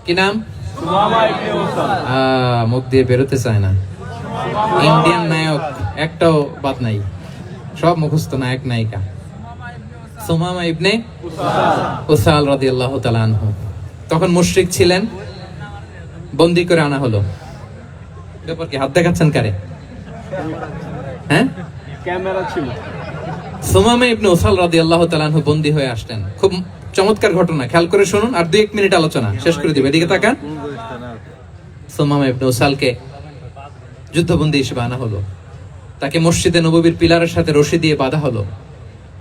কি নাম? মুখ দিয়ে বেরোতে চায় না। ইন্ডিয়ান নায়ক একটাও বাদ নাই, সব মুখস্থ নায়ক নায়িকা। সুমামা ইবনে উসাল রাদিয়াল্লাহু তাআলা আনহু তখন মুশরিক ছিলেন, বন্দী করে আনা হলো। ব্যাপার কি? হাত দেখাচ্ছেন কারে? হ্যাঁ, ক্যামেরা ছিল। সুমামা ইবনে উসাল রাদিয়াল্লাহু তাআলা আনহু বন্দী হয়ে আসলেন। খুব চমৎকার ঘটনা, খেয়াল করে শুনুন, আর 2-1 মিনিট আলোচনা শেষ করে দিবে। এদিকে তাকান। সুমামা ইবনে উসালকে যুদ্ধবন্দী হিসেবে আনা হলো, তাকে মসজিদে নববীর পিলারের সাথে রশি দিয়ে বাঁধা হলো।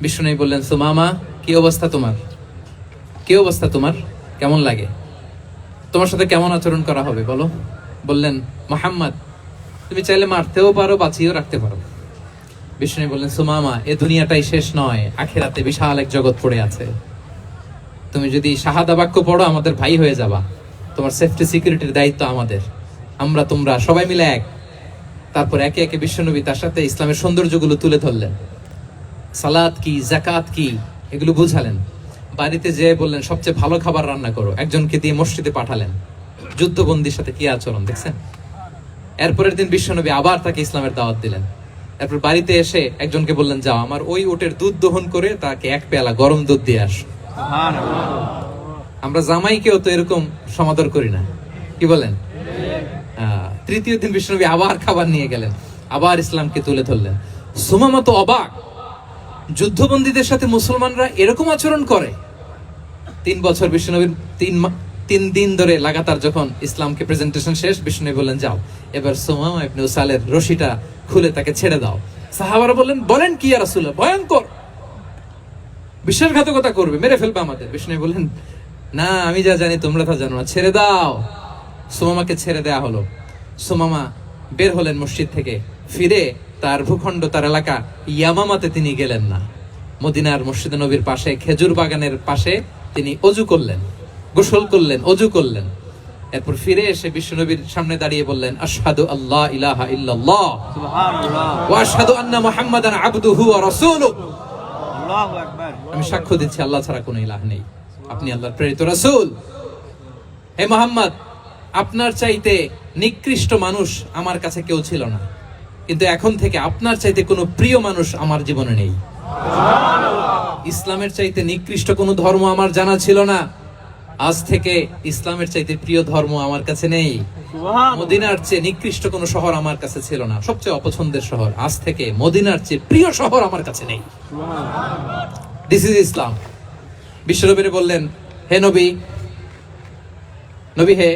বিষ্ণু বললেন, সুমামা কি অবস্থা তোমার? কি অবস্থা তোমার? কেমন লাগে? তোমার সাথে কেমন আচরণ করা হবে বলো? বললেন, মুহাম্মদ তুমি চাইলে মারতেও পারো, বাঁচিয়েও রাখতে পারো। বিষ্ণু বললেন, সুমামা এ দুনিয়াটাই শেষ নয়, আখিরাতে বিশাল এক জগৎ পড়ে আছে। তুমি যদি শাহাদা বাক্য পড়ো আমাদের ভাই হয়ে যাবা, তোমার সেফটি সিকিউরিটির দায়িত্ব আমাদের, আমরা তোমরা সবাই মিলে এক। তারপর একে একে বিশ্বনবী তার সাথে ইসলামের সৌন্দর্যগুলো তুলে ধরলেন, সালাত কি, যাকাত কি, এগুলো বুঝালেন। বাড়িতে যেয়ে বললেন সবচেয়ে ভালো খাবার রান্না করো, একজনকে দিয়ে মসজিদে পাঠালেন। যুদ্ধবন্দীর সাথে কি আচরণ দেখছেন। এরপরের দিন বিশ্বনবী আবার তাকে ইসলামের দাওয়াত দিলেন। এরপর বাড়িতে এসে একজনকে বললেন, যাও আমার ওই উটের দুধ দহন করে তাকে 1 পেয়ালা গরম দুধ দিয়ে আস। আমরা জামাইকেও তো এরকম সমাদর করি না, কি বলেন? তৃতীয় দিন বিশ্বনবী আবার খাবার নিয়ে গেলেন, আবার ইসলামকে তুলে ধরলেন। সুমামা তো অবাক, যুদ্ধবন্দীদের সাথে মুসলমানরা এরকম আচরণ করে। 3 বছর বিশ্বনবীর 3 দিন ধরে লাগাতার যখন ইসলামকে প্রেজেন্টেশন শেষ, বিশ্বনবী বললেন, যাও এবার সুমামা ইবনে উসালের রশিটা খুলে তাকে ছেড়ে দাও। সাহাবারা বলেন কি ইয়া রাসূলুল্লাহ, ভয়ঙ্কর, বিশ্বাসঘাতকতা করবে, মেরে ফেলবে আমাদের। বিষ্ণু বললেন, না আমি যা জানি তোমরা তা জানো না, ছেড়ে দাও। সুমামাকে ছেড়ে দেয়া হলো। সুমামা বের হলেন মসজিদ থেকে, ফিরে তার ভূখণ্ড, তার এলাকা ইয়ামামাতে তিনি গেলেন না। মদিনার মসজিদে নবীর পাশে খেজুর বাগানের পাশে তিনি অজু করলেন, গোসল করলেন, অজু করলেন। এরপর ফিরে এসে বিশ্বনবীর সামনে দাঁড়িয়ে বললেন, আশহাদু আল্লা ইলাহা ইল্লাল্লাহ ওয়া আশহাদু আন্না মুহাম্মাদান আবদুহু ওয়া রাসূলুহু। আল্লাহু আকবার। আমি সাক্ষ্য দিচ্ছি আল্লাহ ছাড়া কোনো ইলাহ নেই, আপনি আল্লাহর প্রেরিত রাসূল। হে মুহাম্মদ, আপনার চাইতে নিকৃষ্ট মানুষ আমার কাছে কেউ ছিল না, কিন্তু এখন থেকে আপনার চাইতে কোনো প্রিয় মানুষ আমার জীবনে নেই। ইসলামের চাইতে নিকৃষ্ট কোনো ধর্ম আমার জানা ছিল না, আজ থেকে ইসলামের চাইতে প্রিয় ধর্ম আমার কাছে নেই। মদিনার চেয়ে নিকৃষ্ট কোনো শহর আমার কাছে ছিল না, সবচেয়ে অপছন্দের শহর, আজ থেকে মদিনার চেয়ে প্রিয় শহর আমার কাছে নেই। দিস ইজ ইসলাম। বিশ্বনবী বললেন, হে নবী, নবী হে,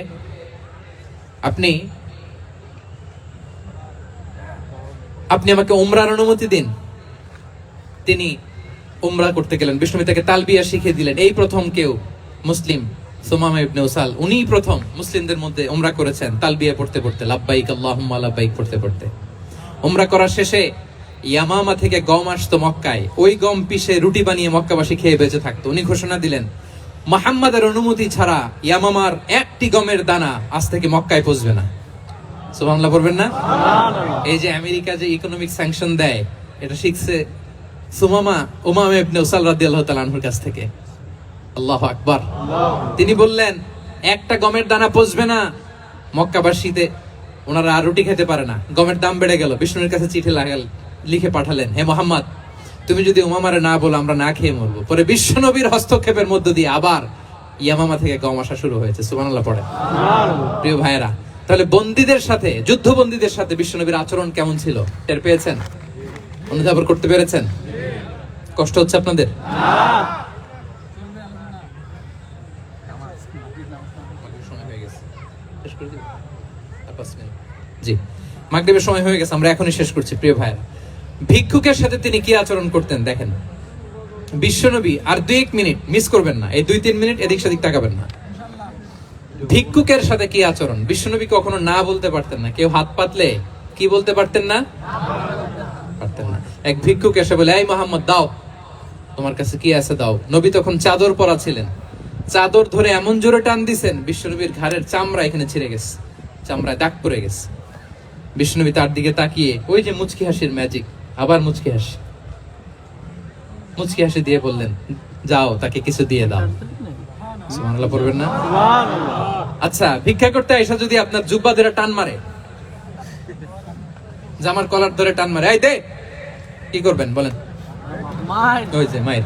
আপনি আমাকে উমরার অনুমতি দিন। তিনি উমরা করতে গেলেন। বিশ্বনবী তাকে তালবিয়া শিখিয়ে দিলেন। এই প্রথম কেউ মুসলিম, সুমামা ইবনে উসাল, উনিই প্রথম মুসলিমদের মধ্যে উমরা করেছেন তালবিয়া পড়তে পড়তে, লাব্বাইক আল্লাহুম্মা লাব্বাইক পড়তে পড়তে। উমরা করার শেষে ইয়ামামা থেকে গম আসতো মক্কায়, ওই গম পিষে রুটি বানিয়ে মক্কাবাসী খেয়ে বেঁচে থাকতো। উনি ঘোষণা দিলেন, মুহাম্মাদের অনুমতি ছাড়া ইয়ামামার একটি গমের দানা আজ থেকে মক্কায় পৌঁছবে না। সুবহানাল্লাহ পড়বেন না? এই যে আমেরিকা যে ইকোনমিক স্যাংশন দেয়, এটা শিখছে সুমামা উমামা ইবনে উসাল রাদিয়াল্লাহু তাআলা আনহুর কাছ থেকে। আল্লাহু আকবার। তিনি বললেন, একটা গমের দানা পৌঁছবে না মক্কাবাসীতে, ওনারা আর রুটি খেতে পারে না। গমের দাম বেড়ে গেল। বিষ্ণুর কাছে চিঠি লিখে পাঠালেন, হে মুহাম্মদ, তুমি যদি উমামারে না বলো আমরা না খেয়ে মরবো। পরে বিশ্বনবীর হস্তক্ষেপের মধ্য দিয়ে আবার ইয়ামামা থেকে গম আসা শুরু হয়েছে। সুবহানাল্লাহ পড়ে। প্রিয় ভাইয়েরা, তাহলে বন্দীদের সাথে, যুদ্ধবন্দীদের সাথে বিশ্বনবীর আচরণ কেমন ছিল টের পেয়েছেন? অনুধাবন করতে পেরেছেন? কষ্ট হচ্ছে আপনাদের? জি, মাগরিবের সময় হয়ে গেছে, আমরা এখনই শেষ করছি। প্রিয় ভাইয়েরা, ভিক্ষুকের সাথে তিনি কি আচরণ করতেন দেখেন। বিশ্বনবী, আর 2-1 মিনিট মিস করবেন না, এই 2-3 মিনিট এদিক সেদিক তাকাবেন না। ভিক্ষুকের সাথে কি আচরণ? বিশ্বনবী কখনো না বলতে পারতেন না। কেউ হাত পাতলে কি বলতে পারতেন না? পারতেন না। এক ভিক্ষুক এসে বলে, এই মুহাম্মদ দাও, তোমার কাছে কি আছে দাও। নবী তখন চাদর পরা ছিলেন, চাদর ধরে এমন জোরে টান দিছেন বিশ্বনবীর ঘাড়ের চামড়া এখানে ছিঁড়ে গেছে, চামড়ায় দাগ পড়ে গেছে। বিশ্বনবী তার দিকে তাকিয়ে, ওই যে মুচকি হাসির ম্যাজিক, আবার মুচকি হাসি দিয়ে বললেন, যাও তাকে কিছু দিয়ে দাও। সুবহানাল্লাহ পড়বেন না? আচ্ছা, ভিক্ষা করতে এসে যদি আপনার জুব্বা ধরে টান মারে, জামার কলার ধরে টান মারে, এই দে, কি করবেন বলেন? ওই যে মায়ের,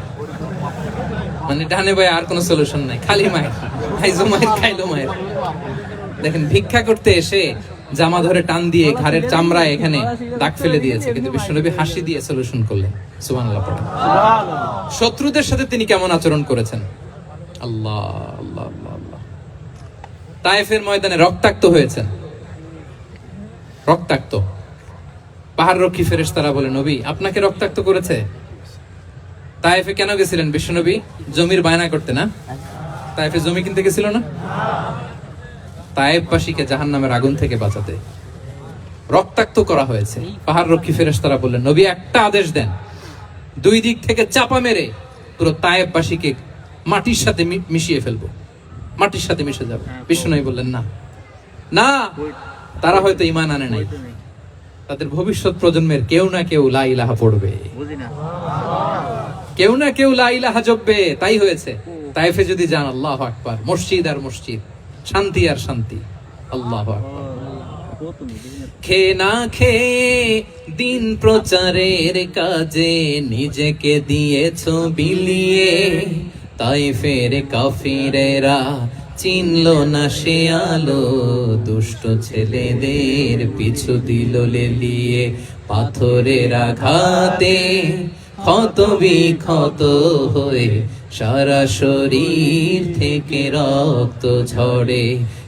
মানে ডানে ভাই আর কোনো সলিউশন নাই, খালি মায়ের, খাইছো মায়ের, খাইলো মায়ের। দেখেন, ভিক্ষা করতে এসে জামা ধরে টান দিয়ে ঘাড়ের চামড়া এখানে দাগ ফেলে দিয়েছে, কিন্তু বিশ্বনবী হাসি দিয়ে সলিউশন করলেন। সুবহানাল্লাহ পড়েন। শত্রুদের সাথে তিনি কেমন আচরণ করেছেন? আল্লাহ আল্লাহ আল্লাহ আল্লাহ। তায়েফের ময়দানে রক্তাক্ত হয়েছেন, রক্তাক্ত। পাহাড় রক্ষী ফেরেশতারা বলে, নবী আপনাকে রক্তাক্ত করেছে? তায়েফে কেন গেছিলেন বিশ্বনবী? জমির বায়না করতে না? তায়েফে জমি কিনতে গেছিল না? তায়েফবাসীকে জাহান্নামের আগুন থেকে বাঁচাতে রক্তাক্ত করা হয়েছে। পাহাড় রক্ষী ফেরেশতারা বললেন, নবী একটা আদেশ দেন, দুই দিক থেকে চাপা মেরে পুরো তায়েফবাসীকে মাটির সাথে মিশিয়ে ফেলবো, মাটির সাথে মিশে যাবে। বিশ্বনবী বললেন, না না, তারা হয়তো ঈমান আনে নাই, তাদের ভবিষ্যৎ প্রজন্মের কেউ না কেউ লা ইলাহা পড়বে, কেউ না কেউ লা ইলাহা জপবে। তাই হয়েছে। তায়েফে যদি যান, আল্লাহু আকবার, মসজিদ আর মসজিদ, শান্তি আর শান্তি। আল্লাহু আকবার। খেয়ে না খেয়ে দিন প্রচারের কাজে নিজেকে দিয়েছো বিলিয়ে, তায়েফের কাফিরেরা চিনল না সে আলো, দুষ্ট ছেলেদের পিছু দিল লেলিয়ে। পাথরের আঘাতে ক্ষত বিক্ষত হয়ে সারা শরীর থেকে রক্ত ঝরে।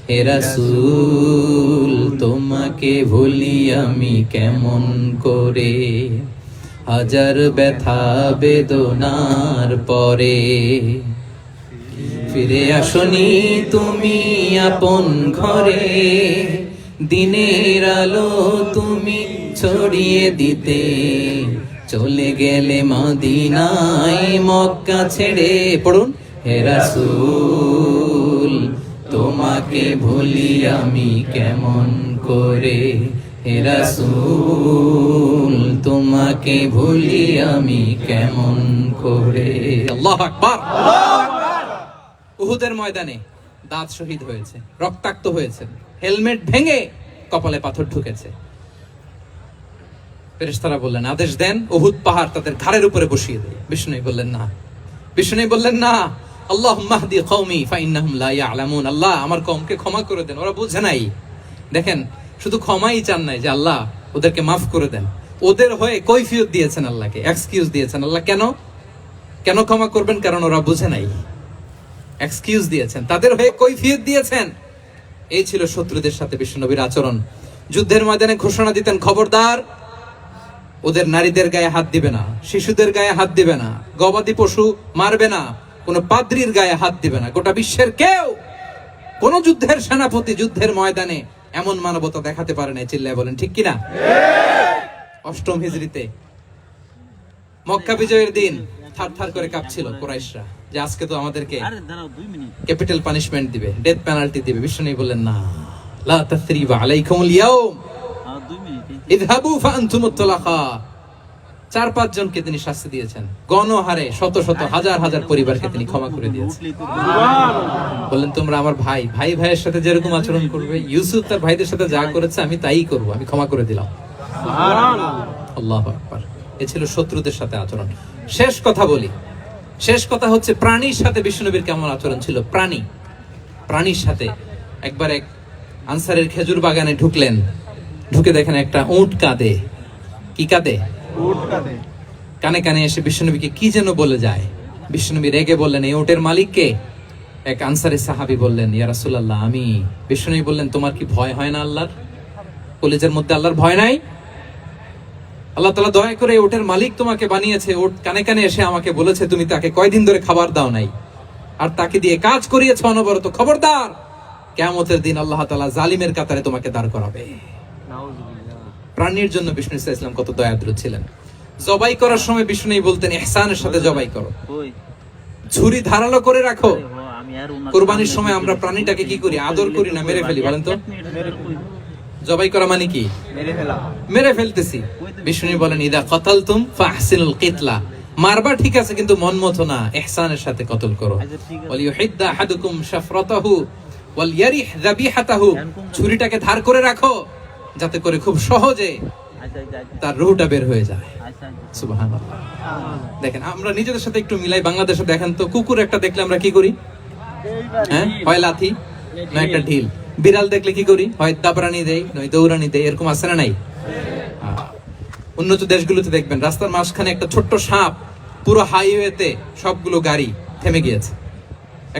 হে রাসূল তোমাকে ভুলি আমি কেমন করে, হাজার ব্যথা বেদনার পরে। ফিরে আসনি তুমি আপন ঘরে, দিনের আলো তুমি ছড়িয়ে দিতে, চলে গেলে মদিনায় মক্কা ছেড়ে। পড়ুন, হে রাসূল তোমাকে ভুলি আমি কেমন করে, হে রাসূল তোমাকে ভুলি আমি কেমন করে। আল্লাহু আকবার। উহুদের ময়দানে দাঁত শহীদ হয়েছে, রক্তাক্ত হয়েছে, হেলমেট ভেঙে কপালে পাথর ঢুকেছে। ফেরেশতারা বললেন, আদেশ দেন উহুদ পাহাড় তাদের ঘাড়ের উপরে বসিয়ে দেয়। বিষ্ণু বললেন না, বিষ্ণু বললেন না। আল্লাহুম্মা হদি কওমি ফাইন্নাহুম লা ইয়ালামুন। আল্লাহ আমার কওমকে ক্ষমা করে দেন, ওরা বুঝে নাই। দেখেন, শুধু ক্ষমাই চান নাই যে আল্লাহ ওদেরকে মাফ করে দেন, ওদের হয়ে কৈফিয়ত দিয়েছেন আল্লাহকে, এক্সকিউজ দিয়েছেন। আল্লাহ কেন কেন ক্ষমা করবেন? কারণ ওরা বুঝে নাই। এক্সকিউজ দিয়েছেন, তাদের হয়ে কৈফিয়ত দিয়েছেন। এই ছিল শত্রুদের সাথে বিশ্বনবীর আচরণ। যুদ্ধের ময়দানে ঘোষণা দিতেন, খবরদার ওদের নারীদের গায়ে হাত দিবে না, শিশুদের গায়ে হাত দিবে না, গবাদি পশু মারবে না, কোন পাদ্রীর গায়ে হাত দিবে না। গোটা বিশ্বের কেউ, কোন যুদ্ধের সেনাপতি যুদ্ধের ময়দানে এমন মানবতা দেখাতে পারে না। চিল্লায় বলেন ঠিক কিনা? অষ্টম হিজরিতে মক্কা বিজয়ের দিন থারথার করে কাঁপছিল কুরাইশরা যে আজকে তো আমাদেরকে ক্যাপিটাল পানিশমেন্ট দিবে, ডেথ পেনাল্টি দিবে। বিশ্বনবী বললেন, না, লা তাসরিবা আলাইকুমুল ইয়াউম ইযহাবু ফাআনতুমুত তুলাকা। 4-5 জনকে তিনি শাস্তি দিয়েছেন, গণহারে শত শত হাজার হাজার পরিবারকে তিনি ক্ষমা করে দিয়েছেন। বললেন, তোমরা আমার ভাই, ভাই ভাইয়ের সাথে যেরকম আচরণ করবে, ইউসুফ তার ভাইদের সাথে যা করেছে আমি তাই করব, আমি ক্ষমা করে দিলাম। আল্লাহু আকবার। এ ছিল শত্রুদের সাথে আচরণ। শেষ কথা বলি, শেষ কথা হচ্ছে প্রাণীর সাথে বিশ্বনবীর কেমন আচরণ ছিল। প্রাণীর সাথে একবার এক আনসারের খেজুর বাগানে ঢুকলেন, ঢুকে দেখেন একটা উট কাঁদে। কি কাঁদে? উট কাঁদে। কানে কানে এসে বিশ্বনবীকে কি যেন বলে যায়। বিশ্বনবী রেগে বললেন, এই উটের মালিক কে? এক আনসারী সাহাবী বললেন, ইয়া রাসূলুল্লাহ আমি। বিশ্বনবী বললেন, তোমার কি ভয় হয় না আল্লাহর? কলিজার মধ্যে আল্লাহর ভয় নাই? আল্লাহ তাআলা দয়া করে উটের মালিক তোমাকে বানিয়েছে, উট কানে কানে এসে আমাকে বলেছে তুমি তাকে কয়দিন ধরে খাবার দাও নাই, আর তাকে দিয়ে কাজ করিয়েছ অনবরত। খবরদার কিয়ামতের দিন আল্লাহ তাআলা জালিমের কাতারে তোমাকে দাঁড় করাবে। নাউজুবিল্লাহ। প্রাণীর জন্য বিষ্ণু ইসলাম কত দয়াদ্র ছিলেন। জবাই করার সময় বিষ্ণু বলতেন ইহসানের সাথে জবাই করো, ছুরি ধারালো করে রাখো। কুরবানির সময় আমরা প্রাণীটাকে কি করি? আদর করি না মেরে ফেলি? বলেন তো, জবাই করা মানে কি? মেরে ফেলা। মেরে ফেলতেছি। বিষ্ণু বলেন ইদা কাতালতুম ফাহসিনুল কিতলা, মারবা ঠিক আছে কিন্তু মন মতো না, ইহসানের সাথে কতল করো। ওয়ালিয়ুহিদ্দা আহাদুকুম শাফরাতাহু ওয়ালইয়ারিহ যাবিহাতাহু, ছুরিটাকে ধার করে রাখো যাতে করে খুব সহজে তার রূহটা বের হয়ে যায়। সুবহানাল্লাহ। দেখেন আমরা নিজেদের সাথে একটু মিলাই। বাংলাদেশে দেখেন তো, কুকুর একটা দেখলে আমরা কি করি? হ্যাঁ, হয় লাথি না একটা ঢিল। বিড়াল দেখলে কি করি? হয় দাবরানি দেই নয় দৌড়ানি দেই। এরকম আছে না নাই? উন্নত দেশগুলোতে দেখবেন রাস্তার মাঝখানে একটা ছোট্ট সাপ, পুরো হাইওয়েতে সবগুলো গাড়ি থেমে গিয়েছে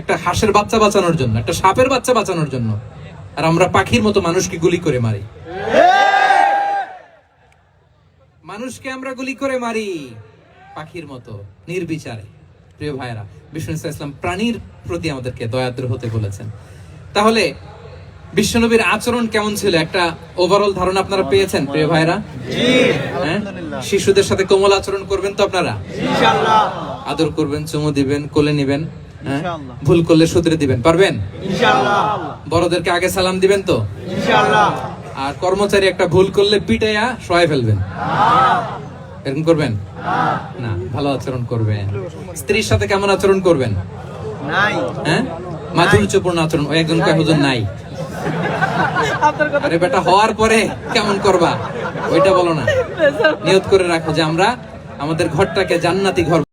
একটা হাঁসের বাচ্চা বাঁচানোর জন্য, একটা সাপের বাচ্চা বাঁচানোর জন্য। আর আমরা পাখির মতো মানুষকে গুলি করে মারি। মানুষকে আমরা গুলি করে মারি পাখির মতো নির্বিচারে। প্রিয় ভাইরা, বিষ্ণু ইসলাম প্রাণীর প্রতি আমাদেরকে দয়াদ্র হতে বলেছেন। তাহলে বিশ্বনবীর আচরণ কেমন ছিল একটা ওভারঅল ধারণা আপনারা পেয়েছেন প্রিয় ভাইরা? জি, হ্যাঁ? আলহামদুলিল্লাহ। শিশুদের সাথে কোমল আচরণ করবেন তো আপনারা? ইনশাআল্লাহ। আদর করবেন, চুমু দিবেন, কোলে নিবেন, হ্যাঁ? ইনশাআল্লাহ। ভুল করলে শুধরে দিবেন, পারবেন? ইনশাআল্লাহ। বড়দেরকে আগে সালাম দিবেন তো? ইনশাআল্লাহ। আর কর্মচারী একটা ভুল করলে পিটাইয়া শোয়াই ফেলবেন, এরকম করবেন না? ভালো আচরণ করবেন। স্ত্রীর সাথে কেমন আচরণ করবেন? নাই। হ্যাঁ, মাধুর্যপূর্ণ আচরণ। ওই একজন কয় হুজুর নাই। আরে বেটা, হওয়ার পরে কেমন করবা ওইটা বলো না। নিয়ত করে রাখো যে আমরা আমাদের ঘরটাকে জান্নাতি ঘর